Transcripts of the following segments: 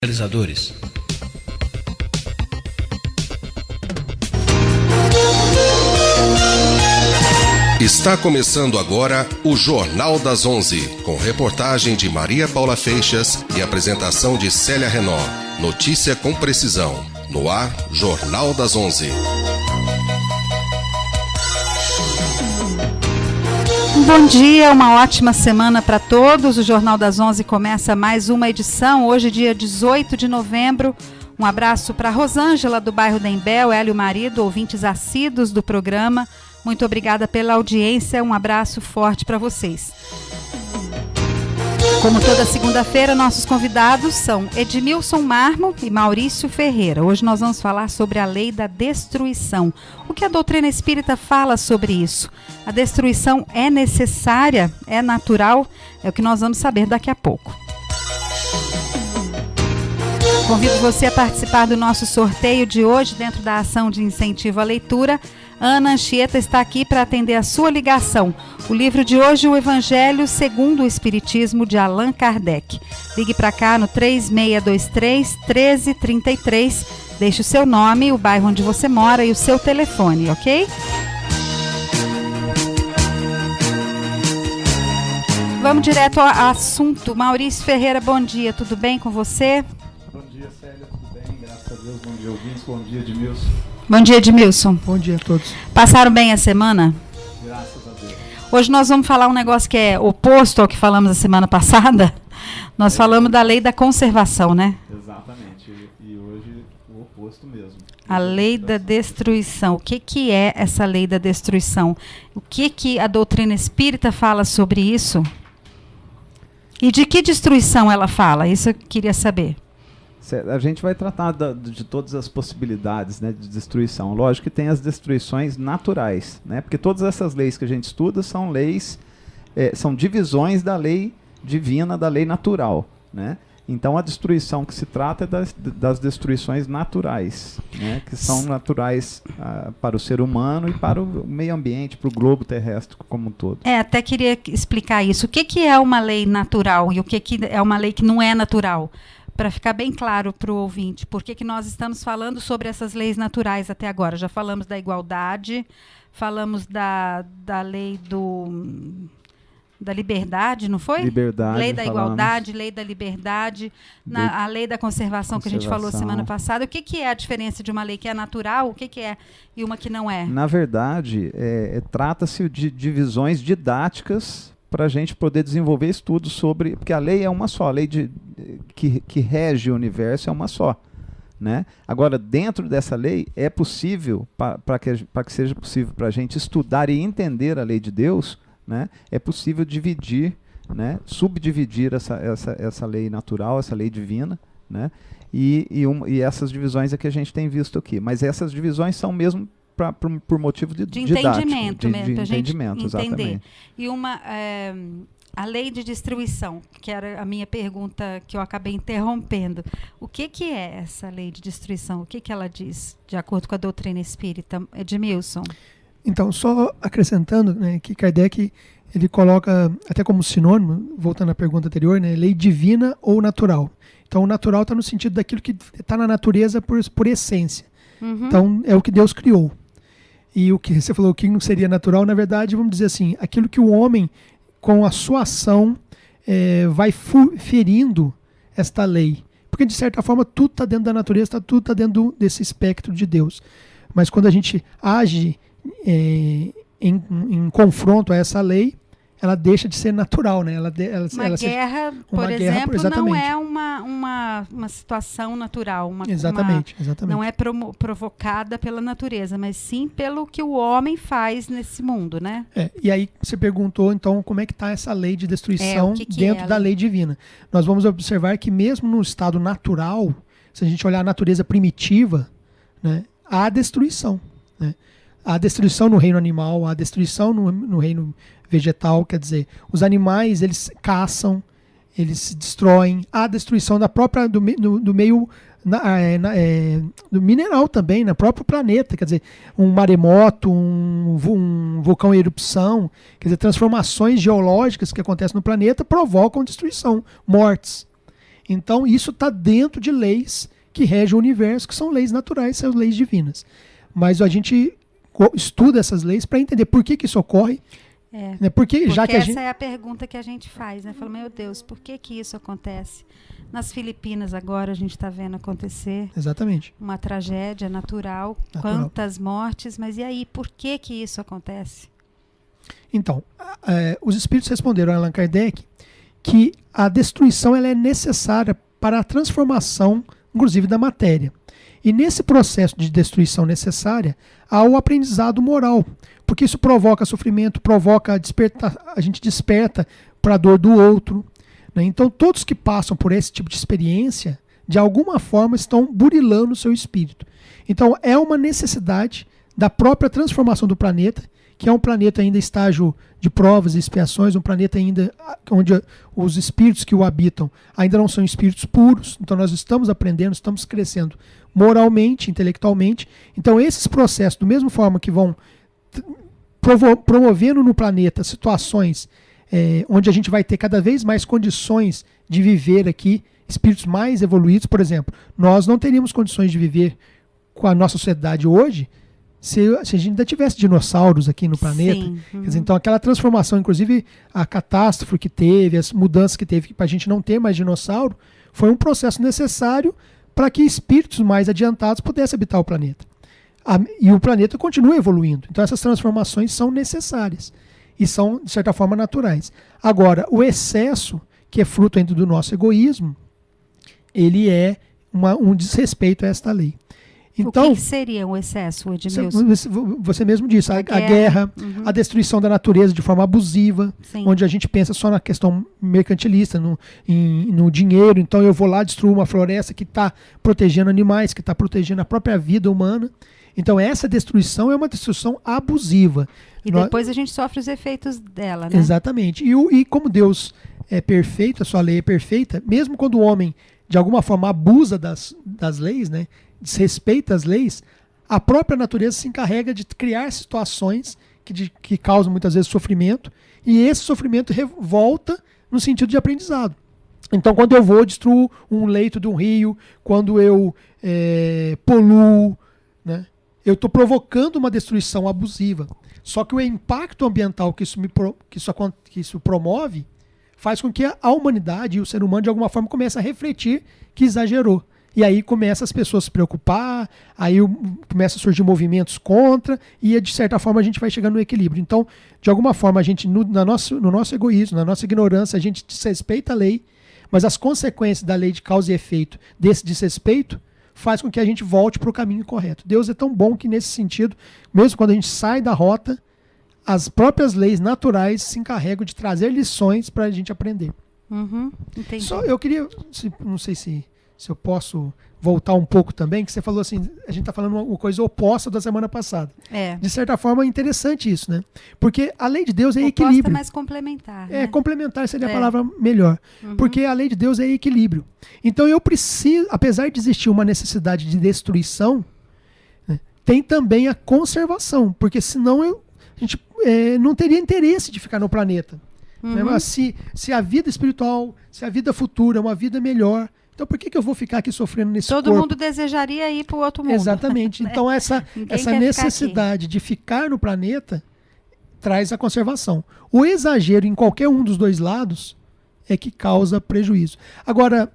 Realizadores. Está começando agora o Jornal das 11, com reportagem de Maria Paula Feixas e apresentação de Célia Renó. Notícia com precisão. No ar, Jornal das 11. Bom dia, uma ótima semana para todos. O Jornal das 11 começa mais uma edição, hoje dia 18 de novembro. Um abraço para Rosângela, do bairro Dembel, ela e o marido, ouvintes assíduos do programa. Muito obrigada pela audiência, um abraço forte para vocês. Como toda segunda-feira, nossos convidados são Edmilson Marmo e Maurício Ferreira. Hoje nós vamos falar sobre a lei da destruição. O que a doutrina espírita fala sobre isso? A destruição é necessária? É natural? É o que nós vamos saber daqui a pouco. Convido você a participar do nosso sorteio de hoje dentro da ação de incentivo à leitura. Ana Anchieta está aqui para atender a sua ligação. O livro de hoje, o Evangelho segundo o Espiritismo, de Allan Kardec. Ligue para cá no 3623-1333. Deixe o seu nome, o bairro onde você mora e o seu telefone, ok? Vamos direto ao assunto. Maurício Ferreira, bom dia. Tudo bem com você? Bom dia, Célia. Tudo bem? Graças a Deus. Bom dia, ouvintes. Bom dia, Edmilson. Bom dia, Edmilson. Bom dia a todos. Passaram bem a semana? Graças a Deus. Hoje nós vamos falar um negócio que é oposto ao que falamos a semana passada. Nós falamos da lei da conservação, né? Exatamente. E hoje o oposto mesmo. A lei da destruição. O que é essa lei da destruição? O que a doutrina espírita fala sobre isso? E de que destruição ela fala? Isso eu queria saber. A gente vai tratar de todas as possibilidades, né, de destruição. Lógico que tem as destruições naturais, né, porque todas essas leis que a gente estuda são leis, são divisões da lei divina, da lei natural, né? Então a destruição que se trata é das destruições naturais, né, que são naturais para o ser humano e para o meio ambiente, para o globo terrestre como um todo. Até queria explicar isso. O que é uma lei natural e o que é uma lei que não é natural? Para ficar bem claro para o ouvinte, por que nós estamos falando sobre essas leis naturais até agora? Já falamos da igualdade, falamos da lei da liberdade, não foi? Liberdade. Lei da igualdade, lei da liberdade, a lei da conservação que a gente falou semana passada. O que é a diferença de uma lei que é natural, o que é e uma que não é? Na verdade, trata-se de divisões didáticas para a gente poder desenvolver estudos sobre... Porque a lei é uma só, a lei que rege o universo é uma só, né? Agora, dentro dessa lei, é possível, para que seja possível para a gente estudar e entender a lei de Deus, né? É possível dividir, né? Subdividir essa lei natural, essa lei divina, né? E essas divisões é que a gente tem visto aqui. Mas essas divisões são mesmo por motivo de entendimento mesmo, para a gente entender. Exatamente. E a lei de destruição, que era a minha pergunta que eu acabei interrompendo. O que é essa lei de destruição? O que ela diz, de acordo com a doutrina espírita? Edmilson? Então, só acrescentando, né, que Kardec ele coloca até como sinônimo, voltando à pergunta anterior, né, lei divina ou natural. Então, o natural está no sentido daquilo que está na natureza por essência. Uhum. Então, é o que Deus criou. E o que você falou, o que não seria natural, na verdade, vamos dizer assim, aquilo que o homem, com a sua ação, vai ferindo esta lei. Porque, de certa forma, tudo está dentro da natureza, tudo está dentro desse espectro de Deus. Mas quando a gente age em confronto a essa lei, ela deixa de ser natural, né? Uma guerra, por exemplo, não é uma situação natural. Exatamente. Não é provocada pela natureza, mas sim pelo que o homem faz nesse mundo, né? E aí você perguntou, então, como é que está essa lei de destruição dentro da lei divina. Nós vamos observar que mesmo no estado natural, se a gente olhar a natureza primitiva, né, há destruição, né? Há destruição no reino animal, há destruição no reino vegetal, quer dizer, os animais, eles caçam, eles se destroem, há destruição do meio do mineral também, no próprio planeta, quer dizer, um maremoto, um vulcão em erupção, quer dizer, transformações geológicas que acontecem no planeta provocam destruição, mortes. Então, isso está dentro de leis que regem o universo, que são leis naturais, são leis divinas. Mas a gente estuda essas leis para entender por que isso ocorre. Né? Porque já que essa é a pergunta que a gente faz, né? Fala, meu Deus, por que isso acontece? Nas Filipinas agora a gente está vendo acontecer. Exatamente. Uma tragédia natural, quantas mortes, mas e aí, por que isso acontece? Então, os espíritos responderam a Allan Kardec que a destruição ela é necessária para a transformação, inclusive, da matéria. E nesse processo de destruição necessária, há o aprendizado moral, porque isso provoca sofrimento, provoca a gente desperta para a dor do outro. Né? Então, todos que passam por esse tipo de experiência, de alguma forma, estão burilando o seu espírito. Então, é uma necessidade da própria transformação do planeta, que é um planeta ainda em estágio de provas e expiações, um planeta ainda onde os espíritos que o habitam ainda não são espíritos puros. Então, nós estamos aprendendo, estamos crescendo moralmente, intelectualmente. Então, esses processos, da mesma forma que vão promovendo no planeta situações onde a gente vai ter cada vez mais condições de viver aqui, espíritos mais evoluídos, por exemplo, nós não teríamos condições de viver com a nossa sociedade hoje se a gente ainda tivesse dinossauros aqui no planeta. Sim. Quer dizer, então, aquela transformação, inclusive a catástrofe que teve, as mudanças que teve para a gente não ter mais dinossauro, foi um processo necessário para que espíritos mais adiantados pudessem habitar o planeta. E o planeta continua evoluindo. Então, essas transformações são necessárias e são, de certa forma, naturais. Agora, o excesso, que é fruto ainda do nosso egoísmo, ele é um desrespeito a esta lei. Então, o que seria um excesso, Edmilson? Você mesmo disse, a guerra, a destruição da natureza de forma abusiva, onde a gente pensa só na questão mercantilista, no dinheiro. Então eu vou lá destruir uma floresta que está protegendo animais, que está protegendo a própria vida humana. Então essa destruição é uma destruição abusiva. E depois a gente sofre os efeitos dela, né? Exatamente. E como Deus é perfeito, a sua lei é perfeita, mesmo quando o homem de alguma forma abusa das leis, né? Desrespeita as leis, a própria natureza se encarrega de criar situações que causam muitas vezes sofrimento, e esse sofrimento volta no sentido de aprendizado. Então, quando eu vou destruir um leito de um rio, quando eu poluo, né, eu estou provocando uma destruição abusiva. Só que o impacto ambiental que isso promove faz com que a humanidade e o ser humano, de alguma forma, comece a refletir que exagerou. E aí começa as pessoas a se preocupar, aí começa a surgir movimentos contra, e de certa forma a gente vai chegando no equilíbrio. Então, de alguma forma, a gente, no nosso egoísmo, na nossa ignorância, a gente desrespeita a lei, mas as consequências da lei de causa e efeito desse desrespeito faz com que a gente volte para o caminho correto. Deus é tão bom que, nesse sentido, mesmo quando a gente sai da rota, as próprias leis naturais se encarregam de trazer lições para a gente aprender. Entendi. Só eu queria, não sei se eu posso voltar um pouco também, que você falou assim, a gente está falando uma coisa oposta da semana passada. De certa forma é interessante isso, né? Porque a lei de Deus é oposta, equilíbrio. mas complementar. Né? Complementar seria a palavra melhor. Porque a lei de Deus é equilíbrio. Então eu preciso, apesar de existir uma necessidade de destruição, né, tem também a conservação, porque senão a gente não teria interesse de ficar no planeta. Mas se a vida espiritual, se a vida futura é uma vida melhor, então por que eu vou ficar aqui sofrendo nesse corpo? Todo mundo desejaria ir para o outro mundo. Exatamente. Então essa necessidade de ficar no planeta traz a conservação. O exagero em qualquer um dos dois lados é que causa prejuízo. Agora,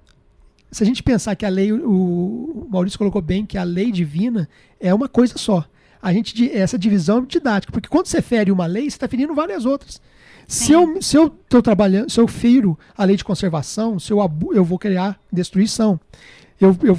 se a gente pensar que a lei, o Maurício colocou bem, que a lei divina é uma coisa só. Essa divisão é didática, porque quando você fere uma lei, você está ferindo várias outras. Se eu estou trabalhando, se eu firo a lei de conservação, eu vou criar destruição.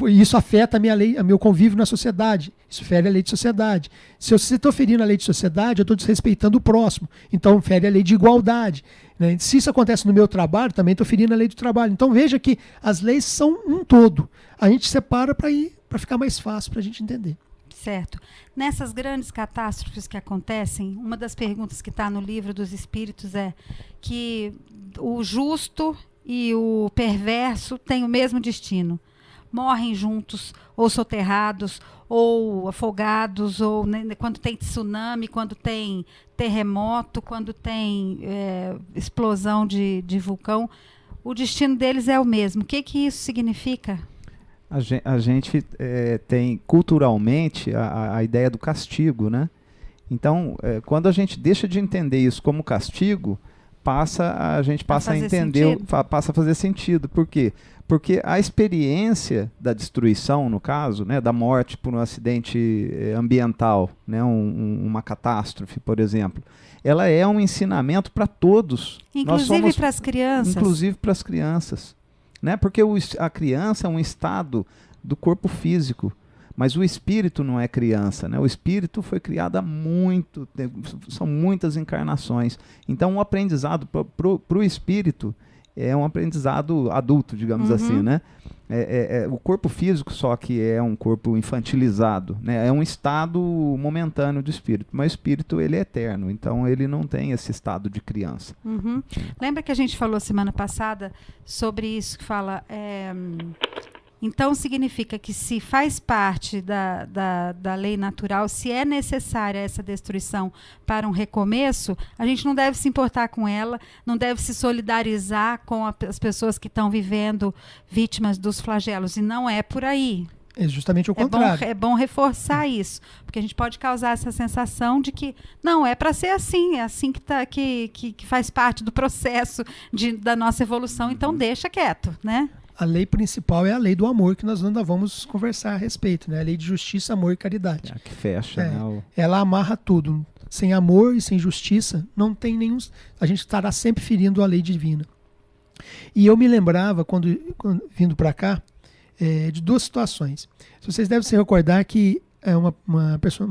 Isso afeta a minha lei, o meu convívio na sociedade. Isso fere a lei de sociedade. Se eu estou ferindo a lei de sociedade, eu estou desrespeitando o próximo. Então, fere a lei de igualdade. Né? Se isso acontece no meu trabalho, também estou ferindo a lei do trabalho. Então, veja que as leis são um todo. A gente separa para ficar mais fácil para a gente entender. Certo. Nessas grandes catástrofes que acontecem, uma das perguntas que está no livro dos Espíritos é que o justo e o perverso têm o mesmo destino. Morrem juntos, ou soterrados, ou afogados, ou quando tem tsunami, quando tem terremoto, quando tem explosão de vulcão. o destino deles é o mesmo. O que isso significa? A gente tem culturalmente a ideia do castigo, né? Então, quando a gente deixa de entender isso como castigo, a gente passa a entender, passa a fazer sentido. Por quê? Porque a experiência da destruição, no caso, né, da morte por um acidente ambiental, né, uma catástrofe, por exemplo, ela é um ensinamento para todos. Inclusive para as crianças. Inclusive para as crianças. Né? Porque a criança é um estado do corpo físico, mas o espírito não é criança. Né? O espírito foi criado há muito tempo, são muitas encarnações. Então, o aprendizado para o espírito é um aprendizado adulto, digamos assim, né? O corpo físico só que é um corpo infantilizado, né? É um estado momentâneo do espírito, mas o espírito ele é eterno, então ele não tem esse estado de criança. Lembra que a gente falou semana passada sobre isso que fala... Então, significa que se faz parte da lei natural, se é necessária essa destruição para um recomeço, a gente não deve se importar com ela, não deve se solidarizar com as pessoas que estão vivendo vítimas dos flagelos. E não é por aí. É justamente o contrário. É bom reforçar isso, porque a gente pode causar essa sensação de que não, é para ser assim, é assim que faz parte do processo da nossa evolução, então deixa quieto, né? A lei principal é a lei do amor, que nós ainda vamos conversar a respeito, né? A lei de justiça, amor e caridade. Que fecha, né? Ela amarra tudo. Sem amor e sem justiça, não tem nenhum... A gente estará sempre ferindo a lei divina. E eu me lembrava, quando vindo para cá, de duas situações. Vocês devem se recordar que é uma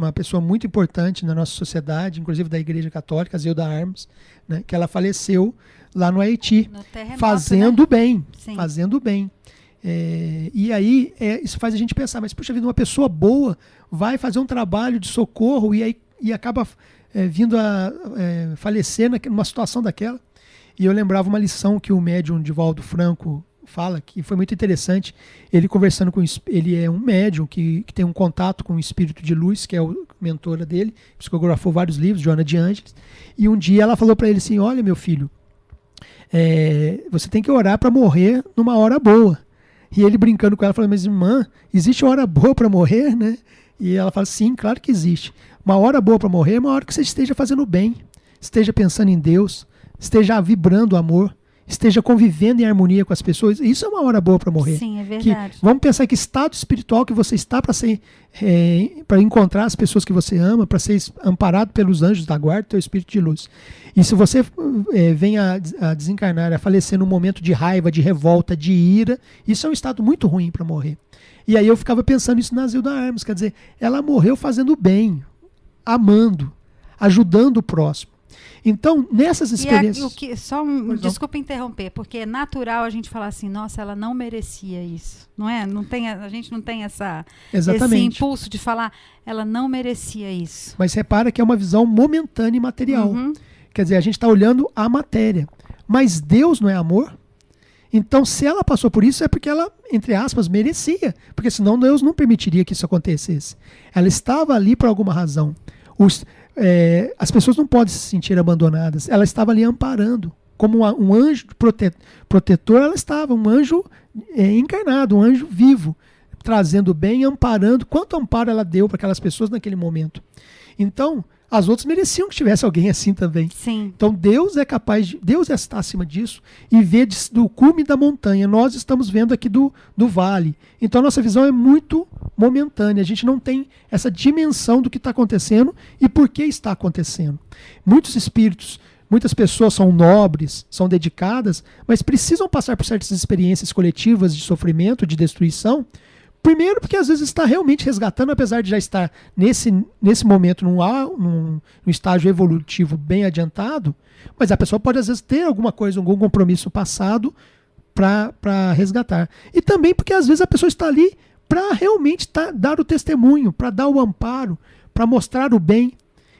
pessoa muito importante na nossa sociedade, inclusive da Igreja Católica, a Zilda Armas, né? Que ela faleceu lá no Haiti, fazendo bem, fazendo bem. E aí isso faz a gente pensar, mas puxa vida, uma pessoa boa vai fazer um trabalho de socorro e acaba vindo a falecer numa situação daquela. E eu lembrava uma lição que o médium Divaldo Franco fala, que foi muito interessante. Ele conversando ele é um médium que tem um contato com o espírito de luz, que é o mentora dele, psicografou vários livros, Joana de Ângeles. E um dia ela falou para ele assim: olha, meu filho, você tem que orar para morrer numa hora boa. E ele brincando com ela, falou: mas irmã, existe hora boa para morrer, né? E ela fala: sim, claro que existe. Uma hora boa para morrer é uma hora que você esteja fazendo bem, esteja pensando em Deus, esteja vibrando amor, esteja convivendo em harmonia com as pessoas. Isso é uma hora boa para morrer. Sim, é verdade. Vamos pensar que estado espiritual que você está para encontrar as pessoas que você ama, para ser amparado pelos anjos da guarda, teu espírito de luz. E se você vem a desencarnar, a falecer num momento de raiva, de revolta, de ira, isso é um estado muito ruim para morrer. E aí eu ficava pensando isso na Zilda Armas, quer dizer, ela morreu fazendo bem, amando, ajudando o próximo. Então, nessas experiências... Desculpa interromper, porque é natural a gente falar assim, nossa, ela não merecia isso, não é? A gente não tem esse impulso de falar, ela não merecia isso. Mas repara que é uma visão momentânea e material. Quer dizer, a gente está olhando a matéria. Mas Deus não é amor? Então, se ela passou por isso, é porque ela, entre aspas, merecia. Porque senão Deus não permitiria que isso acontecesse. Ela estava ali por alguma razão. As pessoas não podem se sentir abandonadas. Ela estava ali amparando. Como um anjo protetor, ela estava. Um anjo encarnado, um anjo vivo. Trazendo bem, amparando. Quanto amparo ela deu para aquelas pessoas naquele momento. Então, as outras mereciam que tivesse alguém assim também. Sim. Então, Deus é capaz Deus está acima disso e vê do cume da montanha. Nós estamos vendo aqui do vale. Então, a nossa visão é muito momentânea. A gente não tem essa dimensão do que está acontecendo e por que está acontecendo. Muitos espíritos, muitas pessoas são nobres, são dedicadas, mas precisam passar por certas experiências coletivas de sofrimento, de destruição. Primeiro porque às vezes está realmente resgatando, apesar de já estar nesse momento num estágio evolutivo bem adiantado, mas a pessoa pode às vezes ter alguma coisa, algum compromisso passado para resgatar. E também porque às vezes a pessoa está ali para realmente dar o testemunho, para dar o amparo, para mostrar o bem.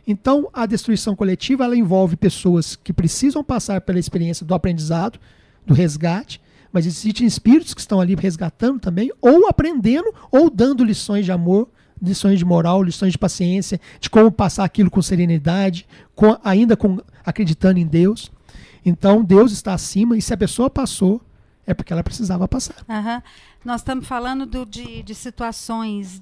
Então a destruição coletiva ela envolve pessoas que precisam passar pela experiência do aprendizado, do resgate, mas existem espíritos que estão ali resgatando também, ou aprendendo, ou dando lições de amor, lições de moral, lições de paciência, de como passar aquilo com serenidade, ainda acreditando em Deus. Então Deus está acima, e se a pessoa passou, é porque ela precisava passar. Nós estamos falando de situações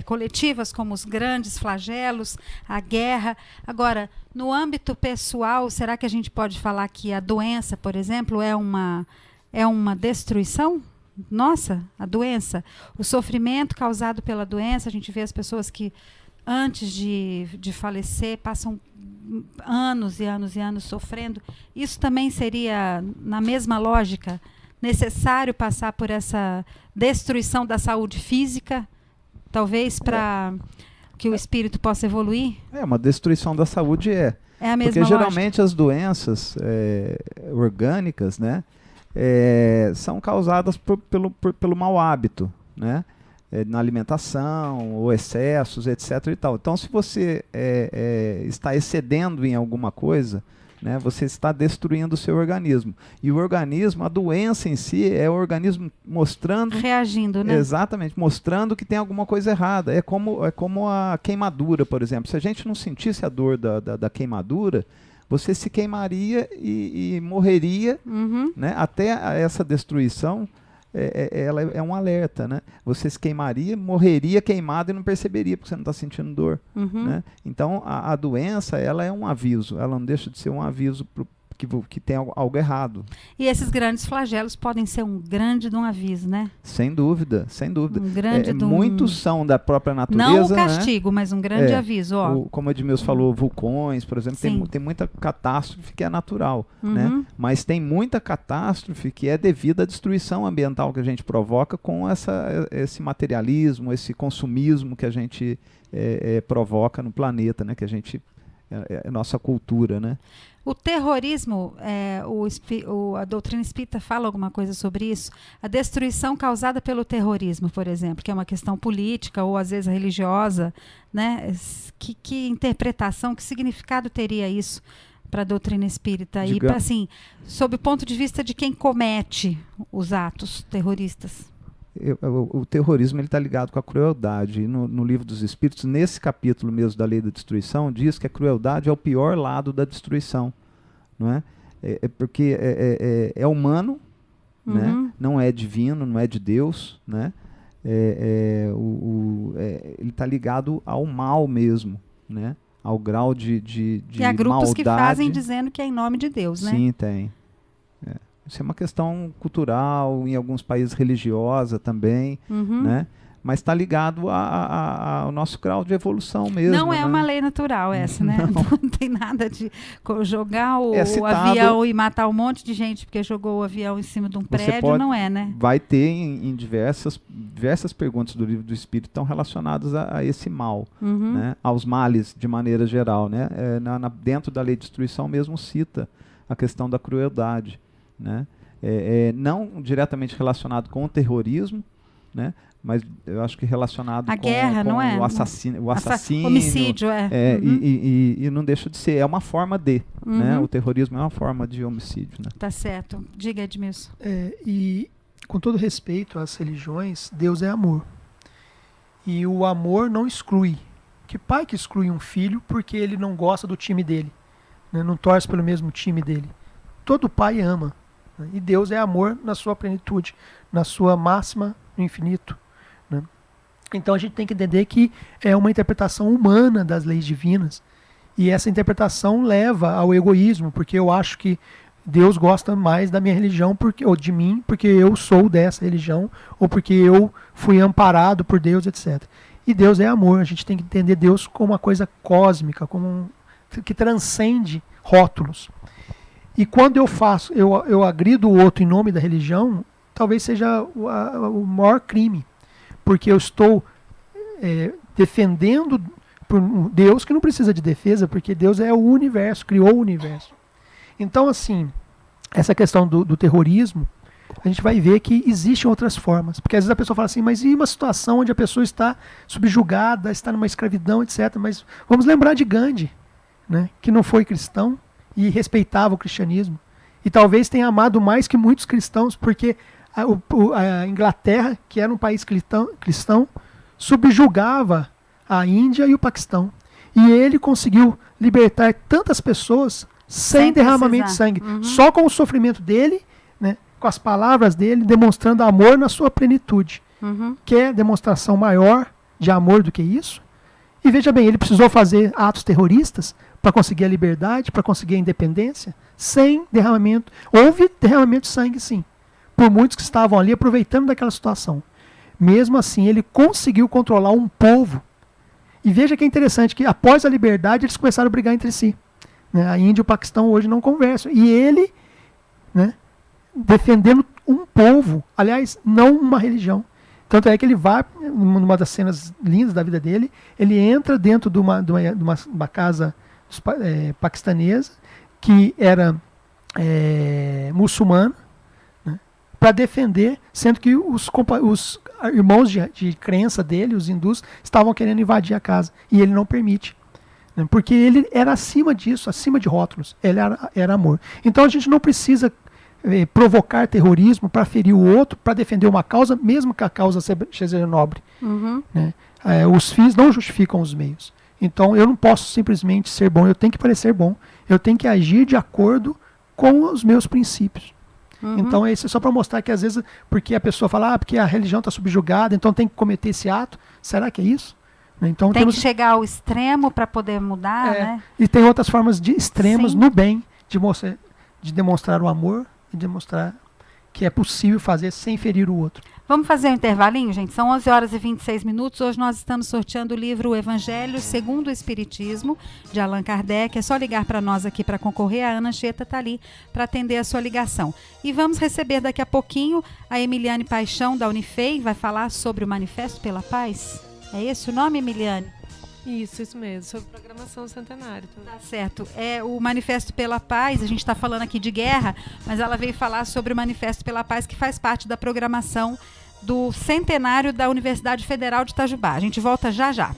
coletivas, como os grandes flagelos, a guerra. Agora, no âmbito pessoal, será que a gente pode falar que a doença, por exemplo, é uma destruição? Nossa, a doença, o sofrimento causado pela doença, a gente vê as pessoas que antes de falecer passam anos e anos e anos sofrendo. Isso também seria, na mesma lógica, necessário passar por essa destruição da saúde física, talvez para que o espírito possa evoluir? Uma destruição da saúde é. É a mesma porque lógica. Geralmente as doenças orgânicas, né, são causadas pelo mau hábito, né? Na alimentação, ou excessos, etc. e tal. Então, se você está excedendo em alguma coisa, né, você está destruindo o seu organismo. E o organismo, a doença em si, é o organismo mostrando... Reagindo, né? Exatamente, mostrando que tem alguma coisa errada. É como a queimadura, por exemplo. Se a gente não sentisse a dor da queimadura, você se queimaria e morreria, né, até essa destruição... ela é um alerta, né? Você se queimaria, morreria queimado e não perceberia, porque você não está sentindo dor. Né? Então, a doença, ela é um aviso, ela não deixa de ser um aviso que tem algo errado. E esses grandes flagelos podem ser um grande de um aviso, né? Sem dúvida, sem dúvida. Um grande muitos são da própria natureza. Não o castigo, né? Mas um grande aviso. Como o Edmilson falou, vulcões, por exemplo, tem muita catástrofe que é natural. Né? Mas tem muita catástrofe que é devido à destruição ambiental que a gente provoca com esse materialismo, esse consumismo que a gente provoca no planeta, né? Que a gente... é nossa cultura, né? O terrorismo, a doutrina espírita fala alguma coisa sobre isso? A destruição causada pelo terrorismo, por exemplo, que é uma questão política ou às vezes religiosa, né? Que interpretação, que significado teria isso para a doutrina espírita? E, assim, sob o ponto de vista de quem comete os atos terroristas? O terrorismo está ligado com a crueldade. E no Livro dos Espíritos, nesse capítulo mesmo da Lei da Destruição, diz que a crueldade é o pior lado da destruição. Não é? Porque é humano, né? Não é divino, não é de Deus. Né? Ele está ligado ao mal mesmo, né? Ao grau de maldade. E há grupos que fazem dizendo que é em nome de Deus, né? Sim, tem. Isso é uma questão cultural, em alguns países religiosa também, né? Mas está ligado ao nosso grau de evolução mesmo. Não é, né? uma lei natural essa, né? Não tem nada de jogar o citado, avião e matar um monte de gente porque jogou o avião em cima de um prédio, não é, né? Vai ter em diversas perguntas do Livro do Espírito estão relacionadas a esse mal, né? Aos males de maneira geral, né? Dentro da Lei de Destruição mesmo cita a questão da crueldade. Né? Não diretamente relacionado com o terrorismo, né? Mas eu acho que relacionado com guerra, não é? o assassínio, homicídio, e não deixa de ser, é uma forma de, né? O terrorismo é uma forma de homicídio, né? Tá certo. Diga, Edmilson. E com todo respeito às religiões, Deus é amor. E o amor não exclui. Que pai que exclui um filho porque ele não gosta do time dele, né? Não torce pelo mesmo time dele. Todo pai ama. Né? E Deus é amor na sua plenitude, na sua máxima, no infinito. Né? Então a gente tem que entender que é uma interpretação humana das leis divinas. E essa interpretação leva ao egoísmo, porque eu acho que Deus gosta mais da minha religião ou de mim, porque eu sou dessa religião, ou porque eu fui amparado por Deus, etc. E Deus é amor. A gente tem que entender Deus como uma coisa cósmica, que transcende rótulos. E quando eu agrido o outro em nome da religião, talvez seja o maior crime. Porque eu estou defendendo por Deus que não precisa de defesa, porque Deus é o universo, criou o universo. Então, assim, essa questão do terrorismo, a gente vai ver que existem outras formas. Porque às vezes a pessoa fala assim, mas e uma situação onde a pessoa está subjugada, está numa escravidão, etc. Mas vamos lembrar de Gandhi, né, que não foi cristão e respeitava o cristianismo. E talvez tenha amado mais que muitos cristãos, porque a Inglaterra, que era um país cristão, subjugava a Índia e o Paquistão. E ele conseguiu libertar tantas pessoas sem derramamento de sangue. Só com o sofrimento dele, né, com as palavras dele, demonstrando amor na sua plenitude. Quer demonstração maior de amor do que isso? E veja bem, ele precisou fazer atos terroristas para conseguir a liberdade, para conseguir a independência, sem derramamento. Houve derramamento de sangue, sim, por muitos que estavam ali aproveitando daquela situação. Mesmo assim, ele conseguiu controlar um povo. E veja que é interessante que após a liberdade eles começaram a brigar entre si. Né? A Índia e o Paquistão hoje não conversam. E ele, né, defendendo um povo, aliás, não uma religião. Tanto é que ele vai, numa das cenas lindas da vida dele, ele entra dentro de uma casa paquistanesa, que era muçulmana, né, para defender, sendo que os irmãos de crença dele, os hindus, estavam querendo invadir a casa, e ele não permite. Né, porque ele era acima disso, acima de rótulos, ele era amor. Então a gente não precisa provocar terrorismo para ferir o outro, para defender uma causa, mesmo que a causa seja nobre. Né? Os fins não justificam os meios. Então eu não posso simplesmente ser bom, eu tenho que parecer bom, eu tenho que agir de acordo com os meus princípios. Então isso é só para mostrar que às vezes, porque a pessoa fala, porque a religião está subjugada, então tem que cometer esse ato. Será que é isso? Então, tem que chegar ao extremo para poder mudar, né? E tem outras formas de extremos no bem, de demonstrar o amor, e demonstrar que é possível fazer sem ferir o outro. Vamos fazer um intervalinho, gente? São 11 horas e 26 minutos. Hoje nós estamos sorteando o livro O Evangelho segundo o Espiritismo, de Allan Kardec. É só ligar para nós aqui para concorrer. A Ana Cheta está ali para atender a sua ligação. E vamos receber daqui a pouquinho a Emiliane Paixão, da Unifei, vai falar sobre o Manifesto pela Paz. É esse o nome, Emiliane? Isso mesmo, sobre programação centenário. Tá certo. É o Manifesto pela Paz, a gente está falando aqui de guerra, mas ela veio falar sobre o Manifesto pela Paz, que faz parte da programação do centenário da Universidade Federal de Itajubá. A gente volta já já.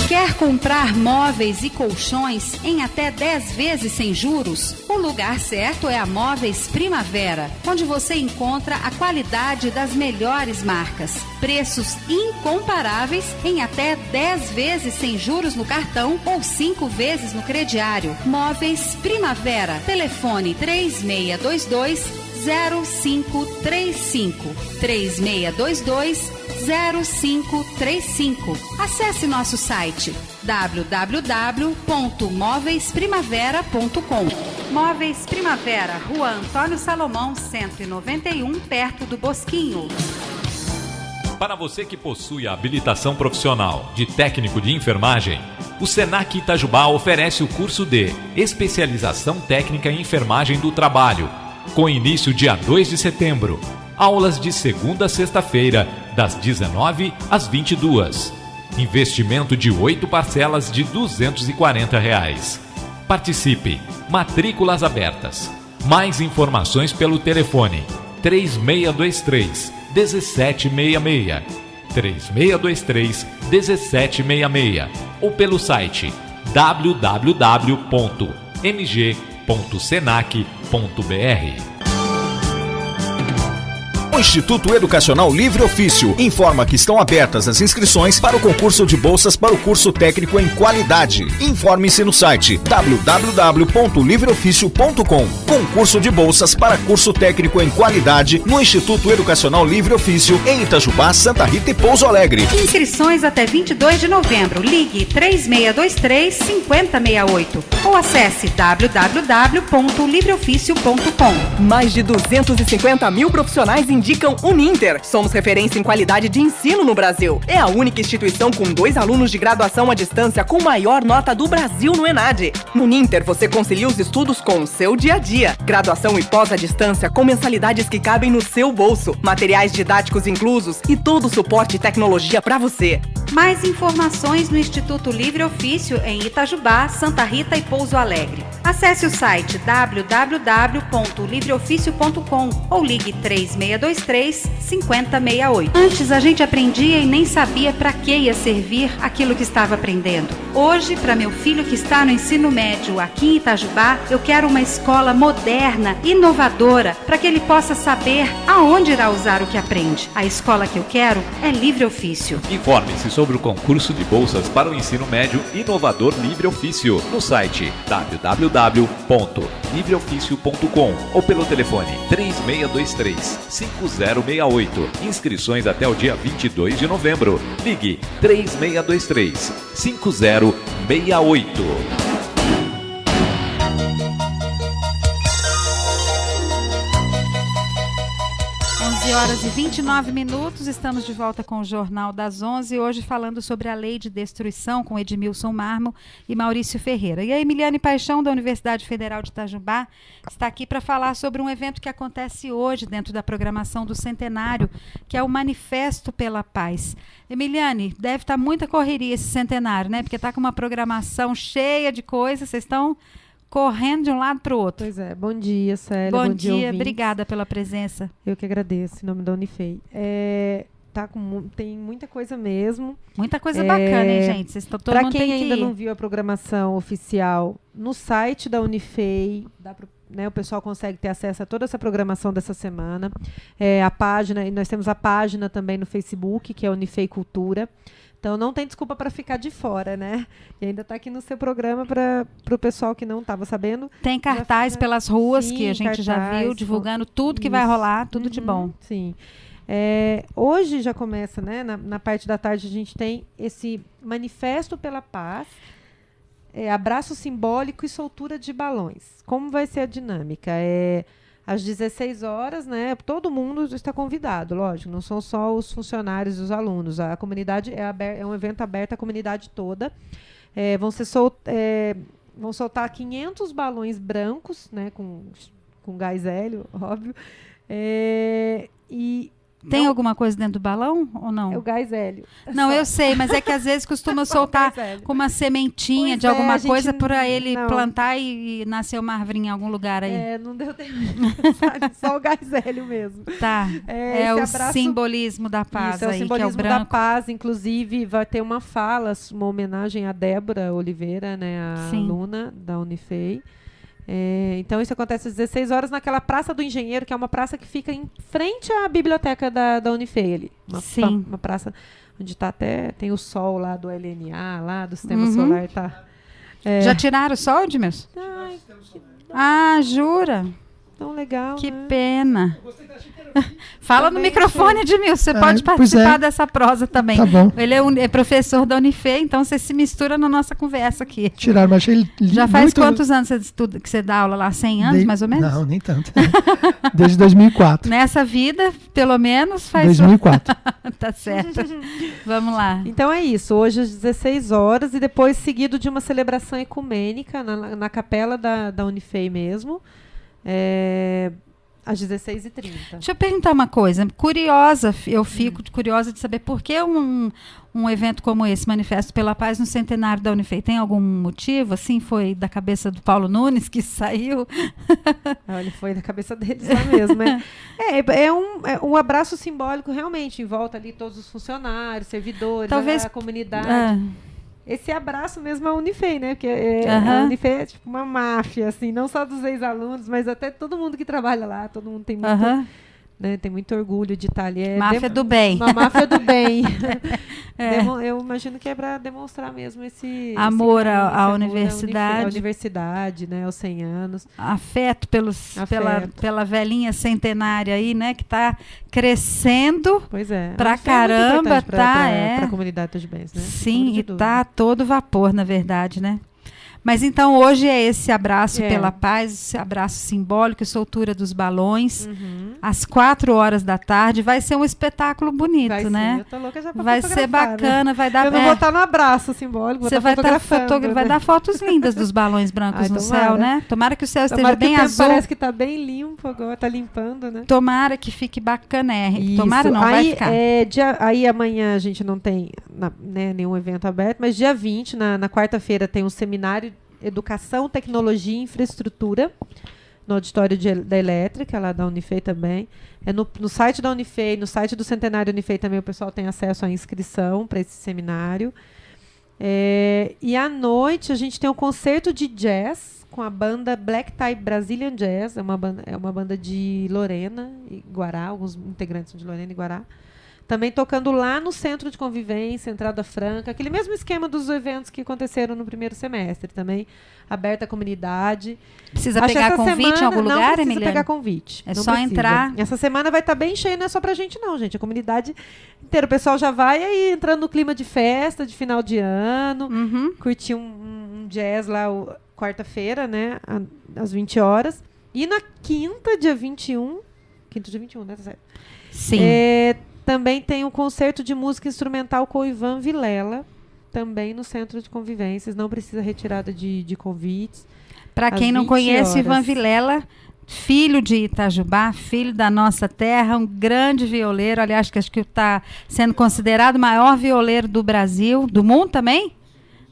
Quer comprar móveis e colchões em até 10 vezes sem juros? O lugar certo é a Móveis Primavera, onde você encontra a qualidade das melhores marcas, preços incomparáveis em até 10 vezes sem juros no cartão ou 5 vezes no crediário. Móveis Primavera, telefone 3622-0535, 3622-0535. Acesse nosso site www.móveisprimavera.com. Móveis Primavera, Rua Antônio Salomão, 191, perto do Bosquinho. Para você que possui a habilitação profissional de técnico de enfermagem, o Senac Itajubá oferece o curso de Especialização Técnica em Enfermagem do Trabalho, com início dia 2 de setembro. Aulas de segunda a sexta-feira, das 19 às 22. Investimento de 8 parcelas de R$ 240. Participe. Matrículas abertas. Mais informações pelo telefone 3623-1766. 3623-1766. Ou pelo site www.mg.senac.br. O Instituto Educacional Livre Ofício informa que estão abertas as inscrições para o concurso de bolsas para o curso técnico em qualidade. Informe-se no site www.livreoficio.com. Concurso de bolsas para curso técnico em qualidade no Instituto Educacional Livre Ofício em Itajubá, Santa Rita e Pouso Alegre. Inscrições até 22 de novembro. Ligue 3623-5068 ou acesse www.livreoficio.com. Mais de 250 mil profissionais indicam Uninter. Somos referência em qualidade de ensino no Brasil. É a única instituição com 2 alunos de graduação à distância com maior nota do Brasil no ENAD. No Uninter, você concilia os estudos com o seu dia a dia. Graduação e pós à distância com mensalidades que cabem no seu bolso, materiais didáticos inclusos e todo o suporte e tecnologia para você. Mais informações no Instituto Livre Ofício em Itajubá, Santa Rita e Pouso Alegre. Acesse o site www.livreoficio.com ou ligue 3623 3623-5068. Antes a gente aprendia e nem sabia para que ia servir aquilo que estava aprendendo. Hoje, para meu filho que está no ensino médio aqui em Itajubá, eu quero uma escola moderna, inovadora, para que ele possa saber aonde irá usar o que aprende. A escola que eu quero é Livre Ofício. Informe-se sobre o concurso de bolsas para o ensino médio inovador Livre Ofício no site www.livreoficio.com ou pelo telefone 3623-5068. Inscrições até o dia 22 de novembro. Ligue 3623-5068. 11h29, estamos de volta com o Jornal das 11, hoje falando sobre a Lei de Destruição com Edmilson Marmo e Maurício Ferreira. E a Emiliane Paixão, da Universidade Federal de Itajubá, está aqui para falar sobre um evento que acontece hoje dentro da programação do Centenário, que é o Manifesto pela Paz. Emiliane, deve estar muita correria esse centenário, né? Porque está com uma programação cheia de coisas, vocês estão correndo de um lado para o outro. Pois é. Bom dia, Célia. Bom dia, ouvintes. Obrigada pela presença. Eu que agradeço, em nome da Unifei. Tem muita coisa mesmo. Muita coisa bacana, hein, gente? Vocês estão todo mundo. Para quem ainda não viu a programação oficial, no site da Unifei, o pessoal consegue ter acesso a toda essa programação dessa semana. A página, e nós temos a página também no Facebook, que é Unifei Cultura. Então, não tem desculpa para ficar de fora, né? E ainda está aqui no seu programa para o pessoal que não estava sabendo. Tem cartaz pelas ruas, sim, que a gente já viu, divulgando tudo que vai rolar, tudo de bom. Sim. Hoje já começa, né? Na parte da tarde a gente tem esse Manifesto pela Paz, abraço simbólico e soltura de balões. Como vai ser a dinâmica? Às 16 horas, né? Todo mundo está convidado, lógico, não são só os funcionários e os alunos. A comunidade é um evento aberto à comunidade toda. Vão soltar 500 balões brancos, né? Com gás hélio, óbvio. Tem alguma coisa dentro do balão ou não? É o gás hélio. Não, eu sei, mas é que às vezes costuma soltar com uma sementinha de alguma coisa para ele plantar e nascer uma árvore em algum lugar aí. Não deu tempo, sabe? Só o gás hélio mesmo. Tá, é o simbolismo da paz. Isso, é o simbolismo da paz. Inclusive, vai ter uma fala, uma homenagem a Débora Oliveira, né, a aluna da Unifei. Então isso acontece às 16 horas naquela Praça do Engenheiro, que é uma praça que fica em frente à biblioteca da Unifei ali. Uma praça onde tem o sol lá do LNA, lá do sistema solar. Já tiraram o sol, Edmilson? Jura? Tão legal, que né? Pena. Fala no microfone, Edmilson. Você pode participar dessa prosa também. Tá bom. Ele é professor da Unifei, então você se mistura na nossa conversa aqui. Tiraram, mas achei Já faz quantos anos que você dá aula lá? 100 anos, mais ou menos? Não, nem tanto. Desde 2004. Nessa vida, pelo menos, faz... 2004. Tá certo. Vamos lá. Então é isso. Hoje às 16 horas e depois seguido de uma celebração ecumênica na capela da Unifei mesmo. Às 16h30. Deixa eu perguntar uma coisa. Eu fico curiosa de saber por que um evento como esse, Manifesto pela Paz, no centenário da Unifei. Tem algum motivo? Assim, foi da cabeça do Paulo Nunes que saiu? Olha, foi da cabeça deles lá mesmo. Um abraço simbólico, realmente, em volta ali todos os funcionários, servidores, talvez a comunidade. Esse abraço mesmo à Unifei, né? Porque a Unifei é tipo uma máfia, assim, não só dos ex-alunos, mas até todo mundo que trabalha lá, todo mundo tem muito, né, tem muito orgulho de estar ali. Máfia do bem. Uma máfia do bem. Eu imagino que é para demonstrar mesmo esse amor à universidade. À universidade, né? Aos 100 anos. Afeto pela velhinha centenária aí, né? Que está crescendo pra caramba, para a comunidade itajubense, né? Sim, e tá a todo vapor, na verdade, né? Mas então hoje é esse abraço pela paz, esse abraço simbólico, soltura dos balões, às 4h da tarde. Vai ser um espetáculo bonito, né? Eu tô louca já pra vai ser bacana, vai dar... Eu não vou estar no abraço simbólico, vou estar fotografando. Vai dar fotos lindas dos balões brancos no céu, né? Tomara que o céu esteja bem azul. Parece que tá bem limpo agora, tá limpando, né? Tomara que fique bacanérrimo. Tomara não, vai ficar. Aí amanhã a gente não tem nenhum evento aberto, mas dia 20, na quarta-feira, tem um seminário Educação, Tecnologia e Infraestrutura, no auditório da Elétrica, lá da Unifei também. No site da Unifei, no site do Centenário Unifei também o pessoal tem acesso à inscrição para esse seminário. E à noite a gente tem um concerto de jazz com a banda Black Tie Brazilian Jazz. É uma banda de Lorena e Guará, alguns integrantes de Lorena e Guará. Também tocando lá no Centro de Convivência, Entrada Franca, aquele mesmo esquema dos eventos que aconteceram no primeiro semestre, também aberta à comunidade. Precisa pegar convite em algum lugar, Emiliane? Não precisa pegar convite. É só entrar. Essa semana vai estar bem cheia, não é só pra gente não, gente. A comunidade inteira, o pessoal já vai aí entrando no clima de festa, de final de ano, curtir um jazz lá quarta-feira, né, às 20 horas. E na quinta, dia 21, né, tá certo? Sim. Também tem um concerto de música instrumental com o Ivan Vilela, também no Centro de Convivências. Não precisa retirada de convites. Para quem não conhece, Ivan Vilela, filho de Itajubá, filho da nossa terra, um grande violeiro. Aliás, acho que está sendo considerado o maior violeiro do Brasil, do mundo também.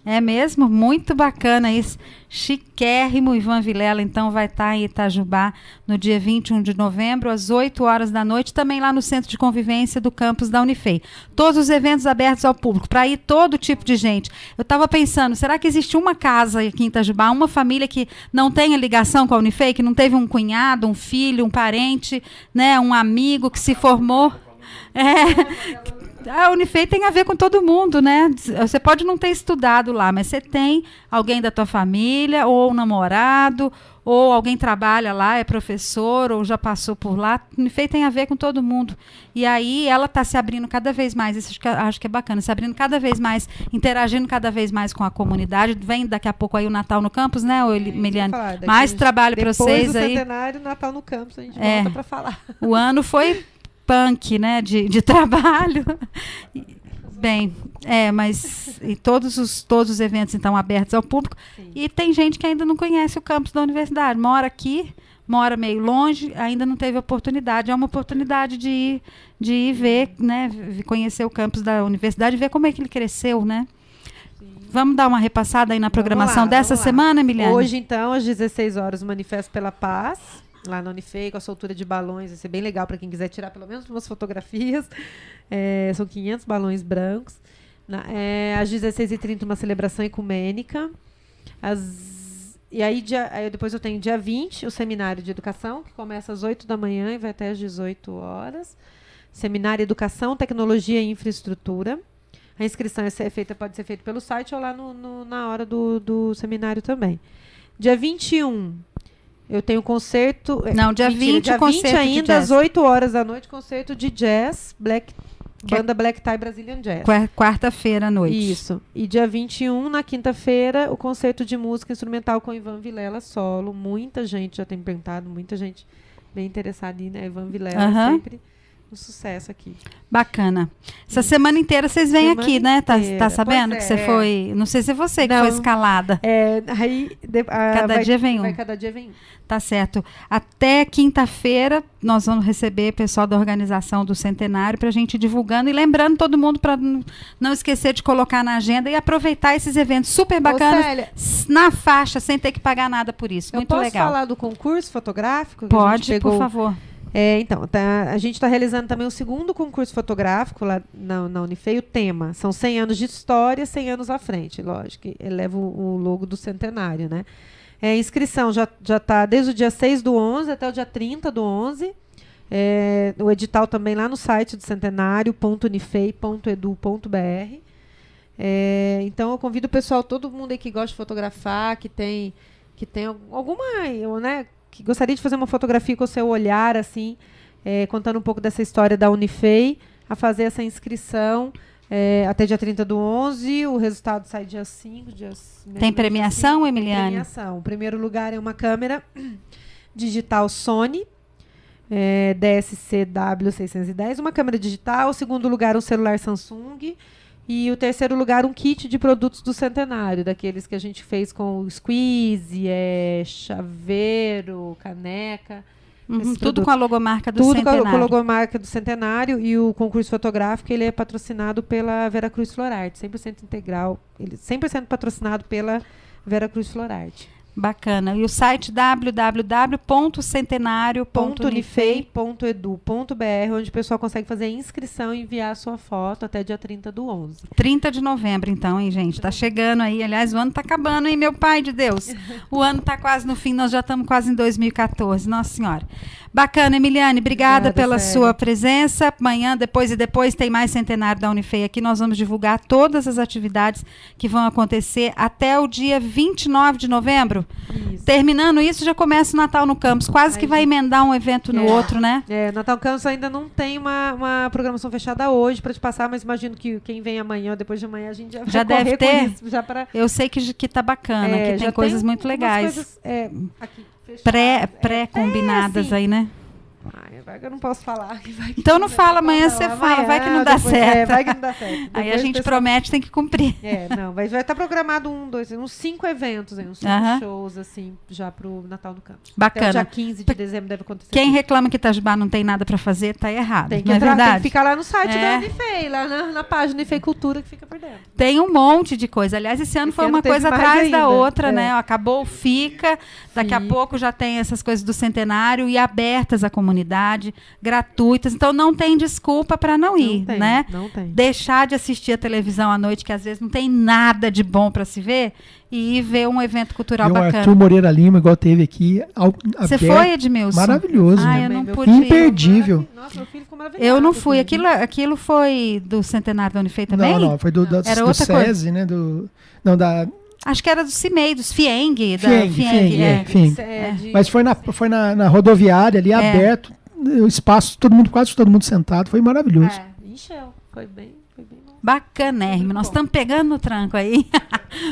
É mesmo? Muito bacana isso. Chiquérrimo. Ivan Vilela, então, vai estar em Itajubá no dia 21 de novembro, às 8 horas da noite, também lá no Centro de Convivência do campus da Unifei. Todos os eventos abertos ao público, para ir todo tipo de gente. Eu estava pensando, será que existe uma casa aqui em Itajubá, uma família que não tenha ligação com a Unifei, que não teve um cunhado, um filho, um parente, né, um amigo que se formou? A Unifei tem a ver com todo mundo, né? Você pode não ter estudado lá, mas você tem alguém da tua família, ou um namorado, ou alguém trabalha lá, é professor, ou já passou por lá. A Unifei tem a ver com todo mundo. E aí ela está se abrindo cada vez mais, isso acho que é bacana, se abrindo cada vez mais, interagindo cada vez mais com a comunidade. Vem daqui a pouco aí o Natal no campus, né, Emiliane? Mais trabalho para vocês aí. Depois do Centenário, Natal no campus, a gente volta para falar. O ano foi punk, né, de trabalho. Bem, mas e todos os eventos, então, abertos ao público. Sim. E tem gente que ainda não conhece o campus da universidade. Mora aqui, mora meio longe, ainda não teve oportunidade. É uma oportunidade de ir ver, né, conhecer o campus da universidade, ver como é que ele cresceu, né? Sim. Vamos dar uma repassada aí na programação dessa semana, Emiliane? Hoje, então, às 16 horas, o Manifesto pela Paz, lá na Unifei, com a soltura de balões. Vai ser bem legal para quem quiser tirar pelo menos umas fotografias. São 500 balões brancos. Às 16h30, uma celebração ecumênica. E aí, depois eu tenho dia 20, o seminário de educação, que começa às 8 da manhã e vai até às 18 horas. Seminário Educação, Tecnologia e Infraestrutura. A inscrição pode ser feita pelo site ou lá na hora do seminário também. Dia 21... eu tenho concerto... Não, dia 20, dia 20 ainda, às 8 horas da noite, concerto de jazz, banda Black Tie Brazilian Jazz. Quarta-feira à noite. Isso. E dia 21, na quinta-feira, o concerto de música instrumental com Ivan Vilela solo. Muita gente já tem perguntado, muita gente bem interessada em, né? Ivan Vilela sempre um sucesso aqui. Bacana. Essa semana inteira vocês vêm aqui, né? Tá sabendo que você foi... Não sei se é você que foi escalada. Cada dia vem um. Cada dia vem um. Tá certo. Até quinta-feira nós vamos receber pessoal da organização do Centenário para a gente ir divulgando e lembrando todo mundo para não esquecer de colocar na agenda e aproveitar esses eventos super bacanas, Célia, na faixa, sem ter que pagar nada por isso. Muito legal. Eu posso falar do concurso fotográfico? Pode, por favor. Então, a gente está realizando também o segundo concurso fotográfico lá na Unifei. O tema são 100 anos de história, 100 anos à frente. Lógico, que eleva o logo do centenário, né? A inscrição já está desde o dia 6/11 até o dia 30/11. O edital também lá no site do centenario.unifei.edu.br. Então, eu convido o pessoal, todo mundo aí que gosta de fotografar, que tem alguma... né, que gostaria de fazer uma fotografia com o seu olhar, assim, contando um pouco dessa história da Unifei, a fazer essa inscrição até dia 30/11. O resultado sai dia 5. Tem premiação, 5, Emiliane? Tem premiação. O primeiro lugar é uma câmera digital Sony, DSC-W610, uma câmera digital. O segundo lugar, um celular Samsung. E o terceiro lugar, um kit de produtos do centenário, daqueles que a gente fez com o squeeze, chaveiro, caneca. Tudo com a logomarca do centenário. Tudo com a logomarca do centenário. E o concurso fotográfico, ele é patrocinado pela Veracruz Florarte, 100% integral, 100% patrocinado pela Veracruz Florarte. Bacana. E o site www.centenario.unifei.edu.br, onde o pessoal consegue fazer a inscrição e enviar a sua foto até dia 30 do 11. 30 de novembro, então, hein, gente? Tá chegando aí. Aliás, o ano tá acabando, hein, meu pai de Deus? O ano tá quase no fim, nós já estamos quase em 2014. Nossa Senhora. Bacana, Emiliane. Obrigada pela sua presença. Amanhã, depois tem mais Centenário da Unifei aqui. Nós vamos divulgar todas as atividades que vão acontecer até o dia 29 de novembro. Isso. Terminando isso, já começa o Natal no Campus. Quase que vai emendar um evento no outro, né? Natal Campus ainda não tem uma programação fechada hoje para te passar, mas imagino que quem vem amanhã ou depois de amanhã a gente já deve ter. Isso, já pra... Eu sei que tá bacana, que tem coisas muito legais. Coisas, aqui, pré-combinadas aí, né? Eu não posso falar. Então não fala, amanhã você fala, vai que não dá certo. Vai que não dá certo. Aí a gente promete, tem que cumprir. Vai estar programado uns 5 eventos, uns 5 shows, assim, já pro Natal do Campus. Bacana. Até o dia 15 de dezembro deve acontecer. Quem reclama que Itajubá não tem nada para fazer, tá errado. Tem que não é verdade? Tem que ficar lá no site da Unifei, lá na página Unifei Cultura, que fica por dentro. Tem um monte de coisa. Aliás, esse ano foi uma coisa atrás da outra, né? Acabou o FICA, daqui a pouco já tem essas coisas do centenário e abertas à comunidade, gratuitas. Então não tem desculpa para não ir, né? Não tem. Deixar de assistir a televisão à noite, que às vezes não tem nada de bom para se ver, e ir ver um evento cultural bacana. Arthur Moreira Lima, igual teve aqui. Você foi, Edmilson? Maravilhoso. Eu não pude imperdível. Nossa, meu filho ficou maravilhoso. Eu não fui. Aquilo foi do Centenário da Unifei também? Não, foi do SESI, né? Acho que era do CIMEI, dos FIENG. FIENG. Mas foi na rodoviária ali, aberto, o espaço, quase todo mundo sentado, foi maravilhoso. Encheu, foi bem bom. Bacanérrimo, nós estamos pegando no tranco aí.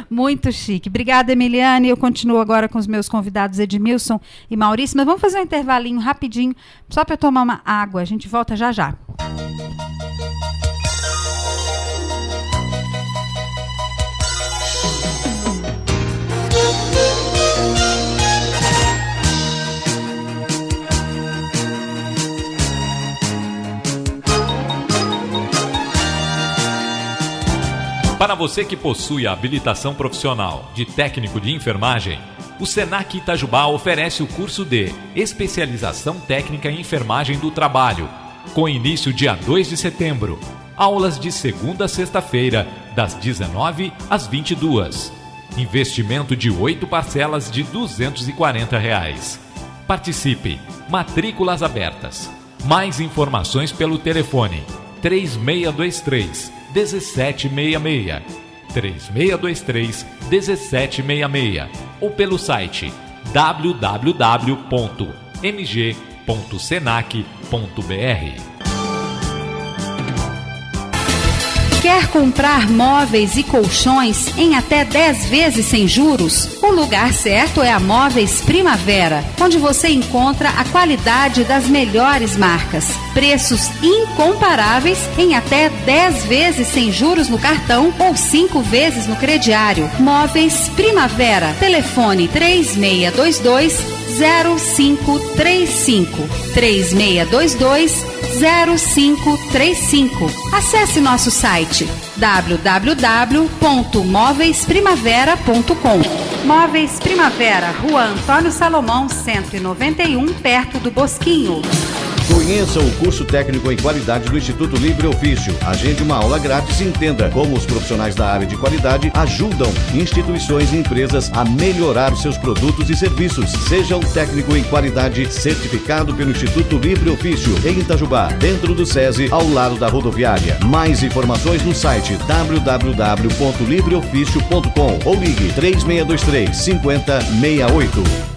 Muito chique. Obrigada, Emiliane. Eu continuo agora com os meus convidados Edmilson e Maurício, mas vamos fazer um intervalinho rapidinho, só para eu tomar uma água. A gente volta já já. Para você que possui a habilitação profissional de técnico de enfermagem, o Senac Itajubá oferece o curso de Especialização Técnica em Enfermagem do Trabalho, com início dia 2 de setembro. Aulas de segunda a sexta-feira, das 19 às 22. Investimento de 8 parcelas de R$ 240. Participe. Matrículas abertas. Mais informações pelo telefone 3623 1766, 3623-1766 ou pelo site www.mg.senac.br. Quer comprar móveis e colchões em até 10 vezes sem juros? O lugar certo é a Móveis Primavera, onde você encontra a qualidade das melhores marcas. Preços incomparáveis em até 10 vezes sem juros no cartão ou 5 vezes no crediário. Móveis Primavera. Telefone 3622-0535. 3622-0535. Acesse nosso site www.móveisprimavera.com. Móveis Primavera, Rua Antônio Salomão, 191, perto do Bosquinho. Conheça o curso técnico em qualidade do Instituto Livre Ofício. Agende uma aula grátis e entenda como os profissionais da área de qualidade ajudam instituições e empresas a melhorar seus produtos e serviços. Seja um técnico em qualidade certificado pelo Instituto Livre Ofício, em Itajubá, dentro do SESI, ao lado da rodoviária. Mais informações no site www.livreoficio.com ou ligue 3623-5068.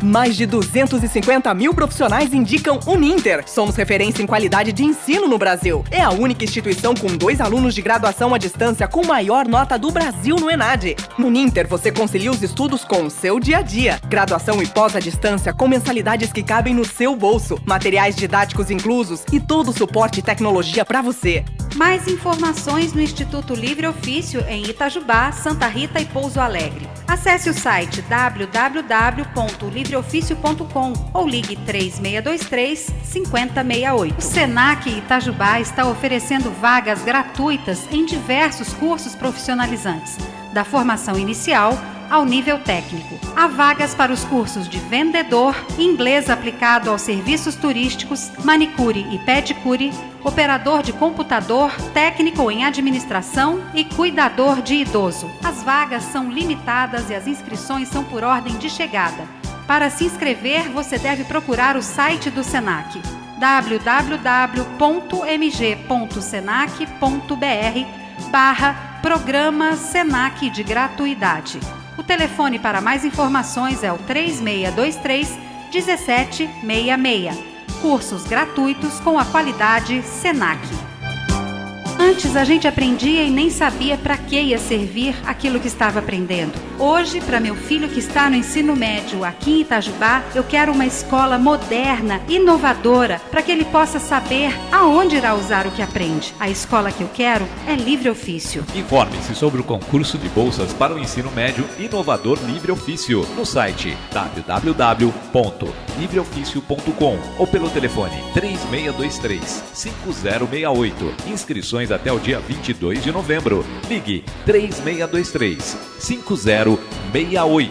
Mais de 250 mil profissionais indicam Uninter. Somos referência em qualidade de ensino no Brasil. É a única instituição com 2 alunos de graduação à distância com maior nota do Brasil no ENAD. No Uninter, você concilia os estudos com o seu dia a dia. Graduação e pós à distância com mensalidades que cabem no seu bolso, materiais didáticos inclusos e todo o suporte e tecnologia para você. Mais informações no Instituto Livre Ofício em Itajubá, Santa Rita e Pouso Alegre. Acesse o site www.livreoficio.com ou ligue 3623-5068. O Senac Itajubá está oferecendo vagas gratuitas em diversos cursos profissionalizantes, da formação inicial ao nível técnico. Há vagas para os cursos de vendedor, inglês aplicado aos serviços turísticos, manicure e pedicure, operador de computador, técnico em administração e cuidador de idoso. As vagas são limitadas e as inscrições são por ordem de chegada. Para se inscrever, você deve procurar o site do Senac, www.mg.senac.br/programa Senac de gratuidade. O telefone para mais informações é o 3623-1766. Cursos gratuitos com a qualidade Senac. Antes a gente aprendia e nem sabia para que ia servir aquilo que estava aprendendo. Hoje, para meu filho que está no ensino médio aqui em Itajubá, eu quero uma escola moderna, inovadora, para que ele possa saber aonde irá usar o que aprende. A escola que eu quero é Livre Ofício. Informe-se sobre o concurso de bolsas para o ensino médio inovador Livre Ofício no site www.livreoficio.com ou pelo telefone 3623-5068. Inscrições até o dia 22 de novembro. Ligue 3623-5068.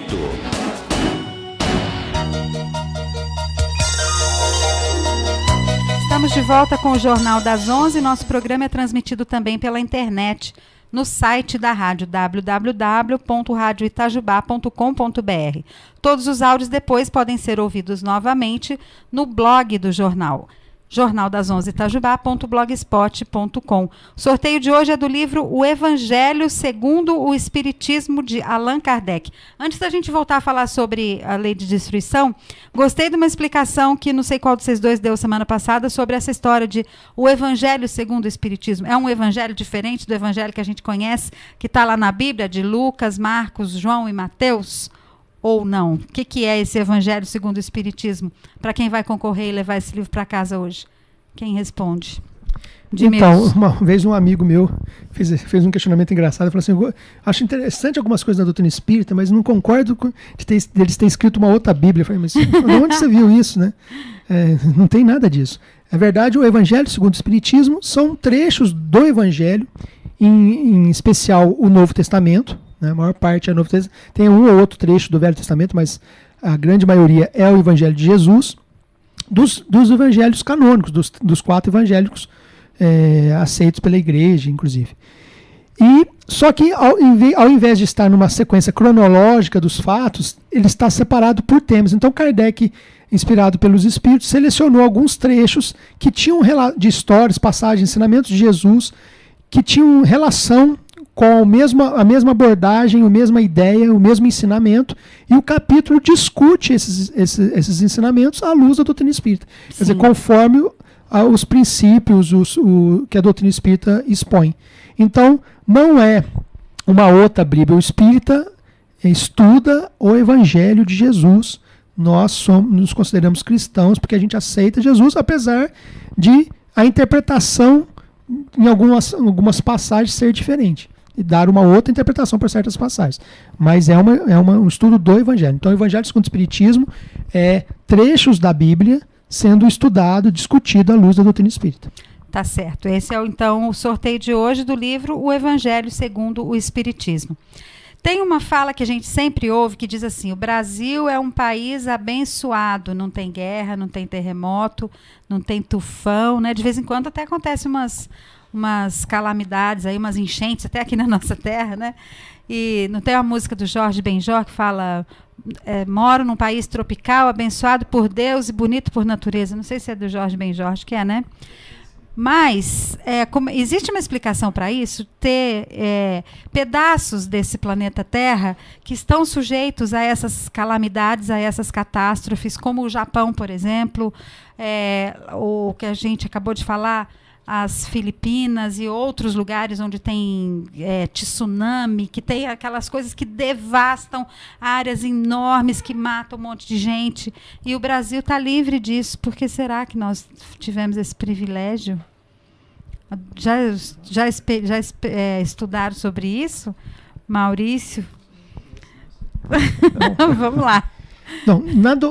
Estamos de volta com o Jornal das 11. Nosso programa é transmitido também pela internet no site da rádio www.radioitajubá.com.br. Todos os áudios depois podem ser ouvidos novamente no blog do jornal, jornaldas11itajubá.blogspot.com. O sorteio de hoje é do livro O Evangelho segundo o Espiritismo, de Allan Kardec. Antes da gente voltar a falar sobre a lei de destruição, gostei de uma explicação que não sei qual de vocês dois deu semana passada sobre essa história de o Evangelho segundo o Espiritismo. É um evangelho diferente do evangelho que a gente conhece, que está lá na Bíblia, de Lucas, Marcos, João e Mateus? Ou não? O que é esse Evangelho segundo o Espiritismo? Para quem vai concorrer e levar esse livro para casa hoje? Quem responde? Então, uma vez um amigo meu fez um questionamento engraçado. Falou assim: acho interessante algumas coisas da doutrina espírita, mas não concordo com deles terem escrito uma outra Bíblia. Eu falei, mas onde você viu isso, né? Não tem nada disso. Na verdade, o Evangelho segundo o Espiritismo são trechos do Evangelho, em especial o Novo Testamento. A maior parte é Novo Testamento. Tem um ou outro trecho do Velho Testamento, mas a grande maioria é o Evangelho de Jesus, dos evangelhos canônicos, dos 4 evangélicos aceitos pela igreja, inclusive. E só que ao invés de estar numa sequência cronológica dos fatos, ele está separado por temas. Então Kardec, inspirado pelos Espíritos, selecionou alguns trechos que tinham de histórias, passagens, ensinamentos de Jesus, que tinham relação com a mesma abordagem, a mesma ideia, o mesmo ensinamento, e o capítulo discute esses ensinamentos à luz da doutrina espírita. Sim. Quer dizer, conforme os princípios que a doutrina espírita expõe. Então, não é uma outra Bíblia. O espírita estuda o Evangelho de Jesus. Nós nos consideramos cristãos porque a gente aceita Jesus, apesar de a interpretação em algumas passagens ser diferente e dar uma outra interpretação para certas passagens. Mas é um estudo do Evangelho. Então, o Evangelho segundo o Espiritismo é trechos da Bíblia sendo estudado, discutido à luz da doutrina espírita. Tá certo. Esse é, então, o sorteio de hoje do livro O Evangelho segundo o Espiritismo. Tem uma fala que a gente sempre ouve que diz assim: o Brasil é um país abençoado, não tem guerra, não tem terremoto, não tem tufão, né? De vez em quando até acontece umas calamidades, aí, umas enchentes, até aqui na nossa terra, né? E não tem uma música do Jorge Benjor que fala: moro num país tropical, abençoado por Deus e bonito por natureza. Não sei se é do Jorge Benjor, acho que é, né? Mas existe uma explicação para isso, ter pedaços desse planeta Terra que estão sujeitos a essas calamidades, a essas catástrofes, como o Japão, por exemplo, o que a gente acabou de falar, as Filipinas e outros lugares onde tem tsunami, que tem aquelas coisas que devastam áreas enormes, que matam um monte de gente. E o Brasil está livre disso. Por que será que nós tivemos esse privilégio? Já estudaram sobre isso? Maurício? Vamos lá. Não,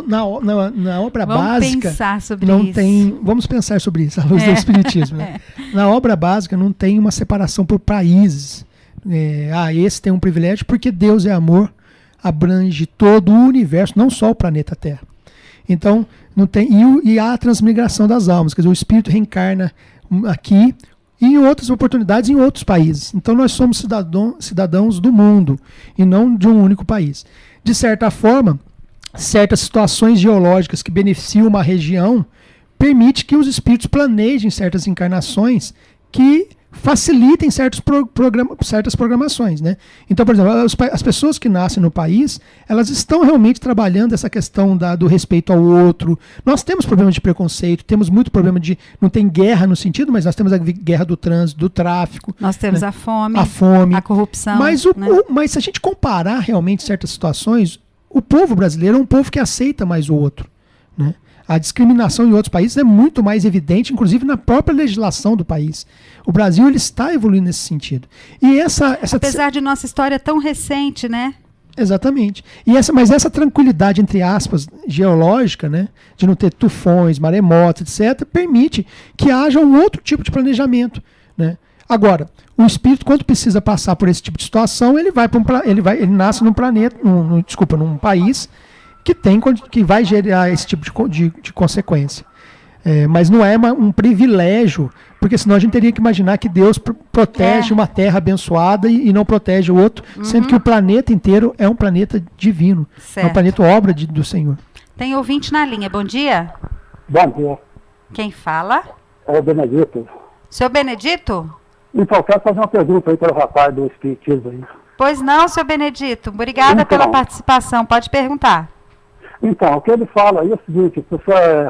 na obra básica. Vamos pensar sobre não isso. Vamos pensar sobre isso, à luz do Espiritismo. Né? Na obra básica não tem uma separação por países. Esse tem um privilégio porque Deus é amor. abrange todo o universo, não só o planeta Terra. Então, não tem, e há a transmigração das almas, quer dizer, o espírito reencarna aqui e em outras oportunidades em outros países. Então, nós somos cidadãos do mundo e não de um único país. De certa forma, certas situações geológicas que beneficiam uma região permite que os espíritos planejem certas encarnações que facilitem certas programações, né? Então, por exemplo, as pessoas que nascem no país, elas estão realmente trabalhando essa questão do respeito ao outro. Nós temos problemas de preconceito, temos muito problema de... Não tem guerra no sentido, mas nós temos a guerra do trânsito, do tráfico. Nós temos, né? a fome, a corrupção. Mas, mas se a gente comparar realmente certas situações, o povo brasileiro é um povo que aceita mais o outro, né? A discriminação em outros países é muito mais evidente, inclusive na própria legislação do país. O Brasil ele está evoluindo nesse sentido. E apesar de nossa história tão recente, né? Exatamente. Mas essa tranquilidade, entre aspas, geológica, né, de não ter tufões, maremotos, etc., permite que haja um outro tipo de planejamento, né? Agora, o espírito, quando precisa passar por esse tipo de situação, ele nasce num planeta, num país que vai gerar esse tipo de consequência. Mas não é um privilégio, porque senão a gente teria que imaginar que Deus protege uma terra abençoada e não protege o outro, sendo que o planeta inteiro é um planeta divino, certo. É um planeta obra do Senhor. Tem ouvinte na linha, bom dia. Bom dia. Quem fala? É o Benedito. Seu Benedito? Então, quero fazer uma pergunta aí para o rapaz do Espiritismo aí. Pois não, seu Benedito, obrigada pela participação, pode perguntar. Então, o que ele fala aí é o seguinte,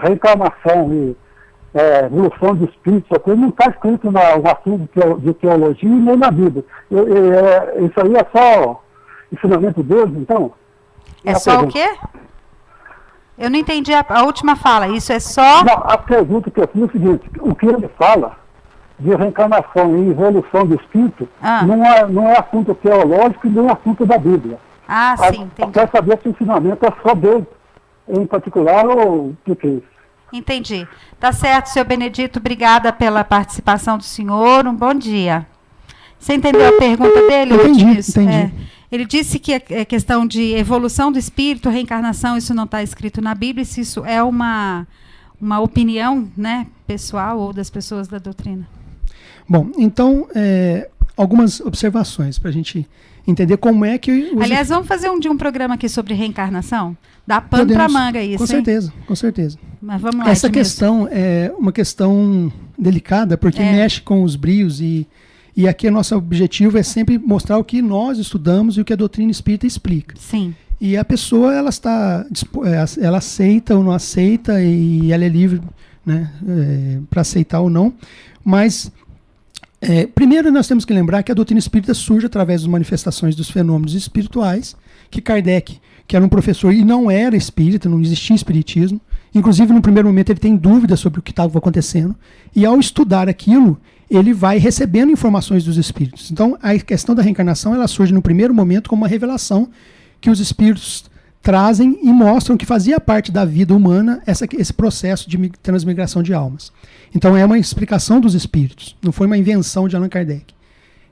reencarnação e evolução de espíritos, não está escrito no assunto de teologia nem na Bíblia. Isso aí é só ensinamento deles, então? É só o quê? Eu não entendi a última fala, isso é só... Não, a pergunta que eu fiz é o seguinte, o que ele fala de reencarnação e evolução do espírito não é assunto teológico e nem assunto da Bíblia. Sim, entendi. Quer saber se o ensinamento é só dele, em particular, ou o que é isso? Entendi. Tá certo, seu Benedito, obrigada pela participação do senhor, um bom dia. Você entendeu a pergunta dele? Entendi. Ele disse que a questão de evolução do espírito, reencarnação, isso não está escrito na Bíblia, se isso é uma opinião, né, pessoal ou das pessoas da doutrina. Bom, então, algumas observações para a gente entender como é que... Aliás, vamos fazer um programa aqui sobre reencarnação? Dá pano para manga isso, com certeza. Mas vamos lá. Essa questão é uma questão delicada, porque mexe com os brios e aqui o nosso objetivo é sempre mostrar o que nós estudamos e o que a doutrina espírita explica. Sim. E a pessoa, ela aceita ou não aceita e ela é livre, né, para aceitar ou não, mas... primeiro nós temos que lembrar que a doutrina espírita surge através das manifestações dos fenômenos espirituais, que Kardec, que era um professor e não era espírita, não existia espiritismo, inclusive no primeiro momento ele tem dúvidas sobre o que estava acontecendo, e ao estudar aquilo, ele vai recebendo informações dos espíritos. Então a questão da reencarnação ela surge no primeiro momento como uma revelação que os espíritos trazem e mostram que fazia parte da vida humana esse processo de transmigração de almas. Então é uma explicação dos espíritos, não foi uma invenção de Allan Kardec.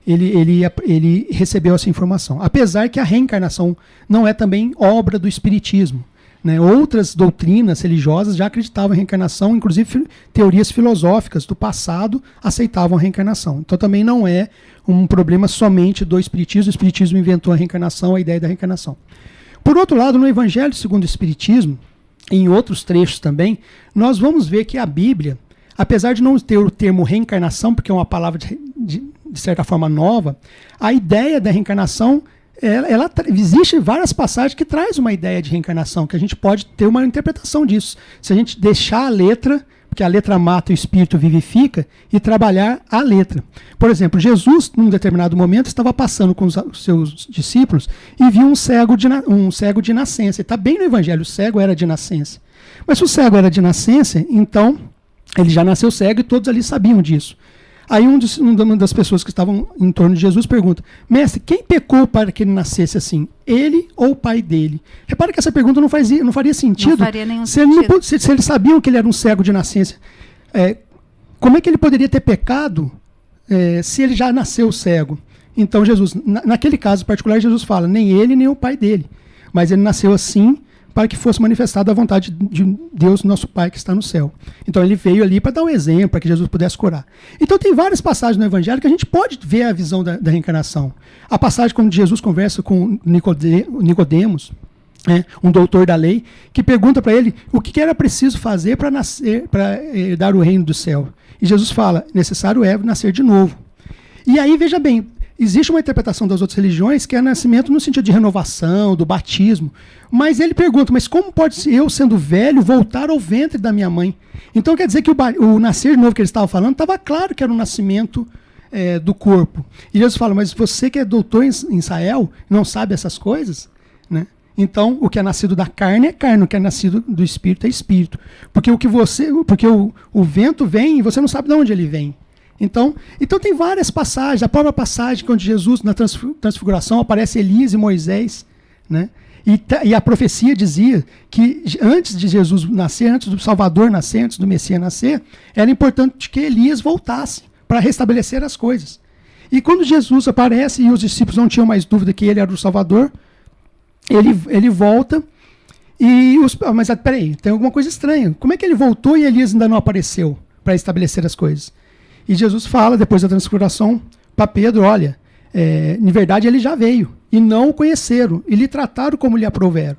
Ele recebeu essa informação. Apesar que a reencarnação não é também obra do espiritismo, né? Outras doutrinas religiosas já acreditavam em reencarnação, inclusive teorias filosóficas do passado aceitavam a reencarnação. Então também não é um problema somente do espiritismo. O espiritismo inventou a reencarnação, a ideia da reencarnação. Por outro lado, no Evangelho segundo o Espiritismo, em outros trechos também, nós vamos ver que a Bíblia, apesar de não ter o termo reencarnação, porque é uma palavra de certa forma nova, a ideia da reencarnação, existe várias passagens que traz uma ideia de reencarnação, que a gente pode ter uma interpretação disso. Se a gente deixar a letra, porque a letra mata e o espírito vivifica, e trabalhar a letra. Por exemplo, Jesus, num determinado momento, estava passando com os seus discípulos e viu um cego de nascença. Está bem no Evangelho, o cego era de nascença. Mas se o cego era de nascença, então ele já nasceu cego e todos ali sabiam disso. Aí uma das pessoas que estavam em torno de Jesus pergunta: mestre, quem pecou para que ele nascesse assim? Ele ou o pai dele? Repara que essa pergunta não faria sentido. Não faria nenhum sentido. Se eles sabiam que ele era um cego de nascença, como é que ele poderia ter pecado se ele já nasceu cego? Então Jesus, naquele caso particular, Jesus fala, nem ele nem o pai dele. mas ele nasceu assim para que fosse manifestada a vontade de Deus, nosso Pai, que está no céu. Então ele veio ali para dar um exemplo, para que Jesus pudesse curar. Então tem várias passagens no Evangelho que a gente pode ver a visão da reencarnação. A passagem quando Jesus conversa com Nicodemos, um doutor da lei, que pergunta para ele o que era preciso fazer para nascer, para herdar o reino do céu. E Jesus fala, necessário é nascer de novo. E aí, veja bem, existe uma interpretação das outras religiões que é nascimento no sentido de renovação, do batismo. Mas ele pergunta, mas como pode eu, sendo velho, voltar ao ventre da minha mãe? Então quer dizer que o nascer de novo que ele estava falando, estava claro que era um nascimento do corpo. E Jesus fala, mas você que é doutor em Israel, não sabe essas coisas? Né? Então, o que é nascido da carne é carne, o que é nascido do espírito é espírito. Porque o vento vem e você não sabe de onde ele vem. Então tem várias passagens. A própria passagem onde Jesus, na transfiguração, aparece Elias e Moisés, né? E a profecia dizia que antes de Jesus nascer, antes do Salvador nascer, antes do Messias nascer, era importante que Elias voltasse para restabelecer as coisas. E quando Jesus aparece e os discípulos não tinham mais dúvida que ele era o Salvador, ele volta mas peraí, tem alguma coisa estranha. Como é que ele voltou e Elias ainda não apareceu para estabelecer as coisas? E Jesus fala, depois da transfiguração, para Pedro, olha, em verdade ele já veio, e não o conheceram, e lhe trataram como lhe aprouveram.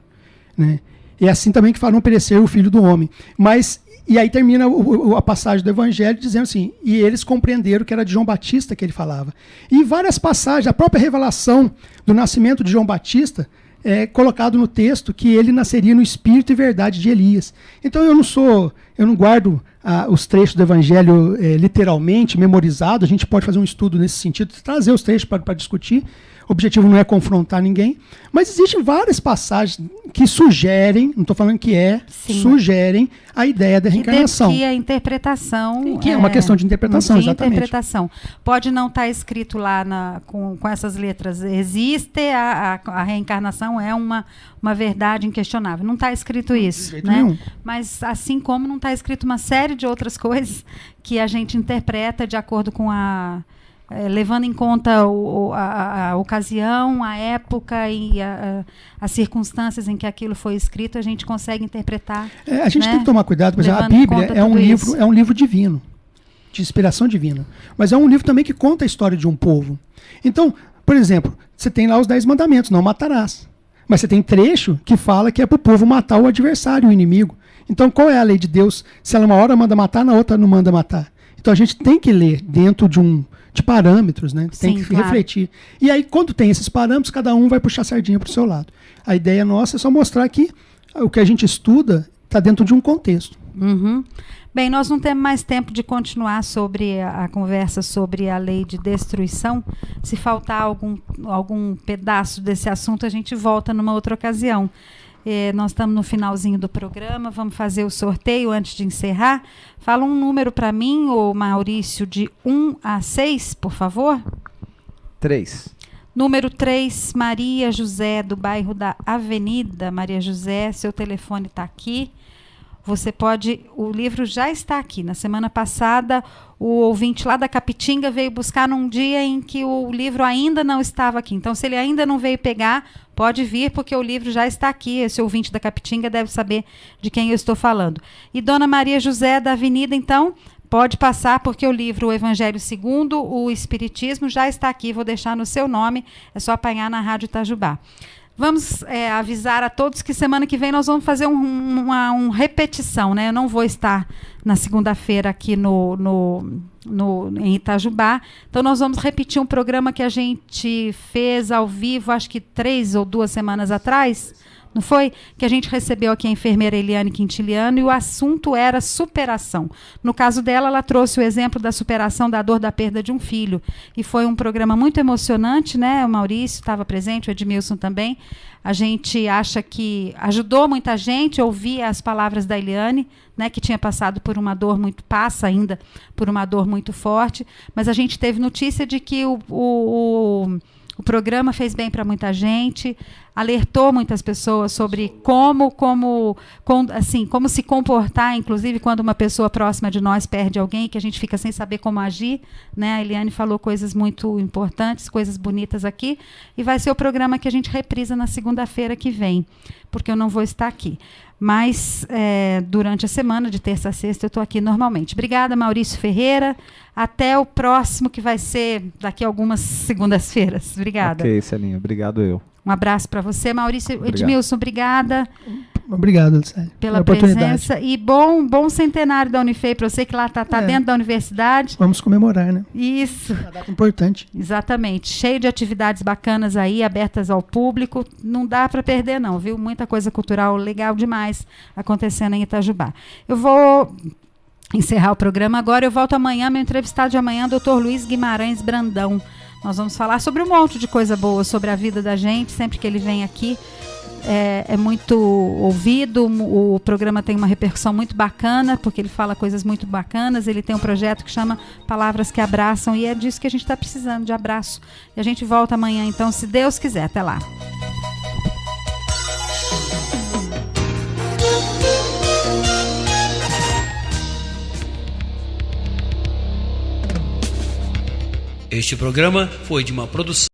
Né? E assim também que farão perecer o Filho do Homem. E aí termina a passagem do Evangelho dizendo assim, e eles compreenderam que era de João Batista que ele falava. E em várias passagens, a própria revelação do nascimento de João Batista é colocado no texto que ele nasceria no espírito e verdade de Elias. Então eu não guardo os trechos do Evangelho literalmente memorizados. A gente pode fazer um estudo nesse sentido, trazer os trechos para discutir. O objetivo não é confrontar ninguém, mas existem várias passagens que sugerem, não estou falando que sugerem a ideia da reencarnação. Que a interpretação... Que é uma questão de interpretação, exatamente. Interpretação. Pode não estar escrito lá com essas letras, existe, a reencarnação é uma verdade inquestionável. Não está escrito isso. De jeito nenhum. Mas assim como não está escrito uma série de outras coisas que a gente interpreta de acordo com levando em conta a ocasião, a época e as circunstâncias em que aquilo foi escrito, a gente consegue interpretar. A gente tem que tomar cuidado, pois a Bíblia é um livro divino, de inspiração divina. Mas é um livro também que conta a história de um povo. Então, por exemplo, você tem lá os 10 mandamentos, não matarás. Mas você tem trecho que fala que é para o povo matar o adversário, o inimigo. Então, qual é a lei de Deus? Se ela uma hora manda matar, na outra não manda matar. Então, a gente tem que ler dentro de parâmetros, né? Tem que refletir. E aí, quando tem esses parâmetros, cada um vai puxar a sardinha para o seu lado. A ideia nossa é só mostrar que o que a gente estuda está dentro de um contexto. Uhum. Bem, nós não temos mais tempo de continuar sobre a conversa sobre a lei de destruição. Se faltar algum pedaço desse assunto, a gente volta numa outra ocasião. Nós estamos no finalzinho do programa, vamos fazer o sorteio antes de encerrar. Fala um número para mim, ô Maurício, de 1 a 6, por favor. 3. Número 3, Maria José, do bairro da Avenida. Maria José, seu telefone está aqui. O livro já está aqui. Na semana passada, o ouvinte lá da Capitinga veio buscar num dia em que o livro ainda não estava aqui. Então, se ele ainda não veio pegar, pode vir, porque o livro já está aqui. Esse ouvinte da Capitinga deve saber de quem eu estou falando. E Dona Maria José, da Avenida, então, pode passar, porque o livro O Evangelho Segundo o Espiritismo já está aqui. Vou deixar no seu nome, é só apanhar na Rádio Itajubá. Vamos avisar a todos que semana que vem nós vamos fazer uma repetição, né? Eu não vou estar na segunda-feira aqui em Itajubá. Então nós vamos repetir um programa que a gente fez ao vivo, acho que 3 ou 2 semanas atrás, não foi? Que a gente recebeu aqui a enfermeira Eliane Quintiliano e o assunto era superação. No caso dela, ela trouxe o exemplo da superação da dor da perda de um filho. E foi um programa muito emocionante, né? O Maurício estava presente, o Edmilson também. A gente acha que ajudou muita gente a ouvir as palavras da Eliane, né, que tinha passado por uma dor passa ainda por uma dor muito forte. Mas a gente teve notícia de que o programa fez bem para muita gente. alertou muitas pessoas sobre como se comportar, inclusive quando uma pessoa próxima de nós perde alguém, que a gente fica sem saber como agir, né? A Eliane falou coisas muito importantes, coisas bonitas aqui, e vai ser o programa que a gente reprisa na segunda-feira que vem, porque eu não vou estar aqui. Mas durante a semana, de terça a sexta, eu estou aqui normalmente. Obrigada, Maurício Ferreira. Até o próximo, que vai ser daqui a algumas segundas-feiras. Obrigada. Ok, Celinha. Obrigado eu. Um abraço para você, Maurício. Obrigado. Edmilson, obrigada. Obrigado, Lucélia, pela presença. E bom centenário da Unifei para você, que lá está dentro da universidade. Vamos comemorar, né? Isso. Uma data importante. Exatamente. Cheio de atividades bacanas aí, abertas ao público. Não dá para perder, não, viu? Muita coisa cultural legal demais acontecendo em Itajubá. Eu vou encerrar o programa agora. Eu volto amanhã. Meu entrevistado de amanhã, Dr. Luiz Guimarães Brandão. Nós vamos falar sobre um monte de coisa boa, sobre a vida da gente, sempre que ele vem aqui. É muito ouvido, o programa tem uma repercussão muito bacana, porque ele fala coisas muito bacanas. Ele tem um projeto que chama Palavras que Abraçam, e é disso que a gente está precisando, de abraço. E a gente volta amanhã, então, se Deus quiser. Até lá. Este programa foi de uma produção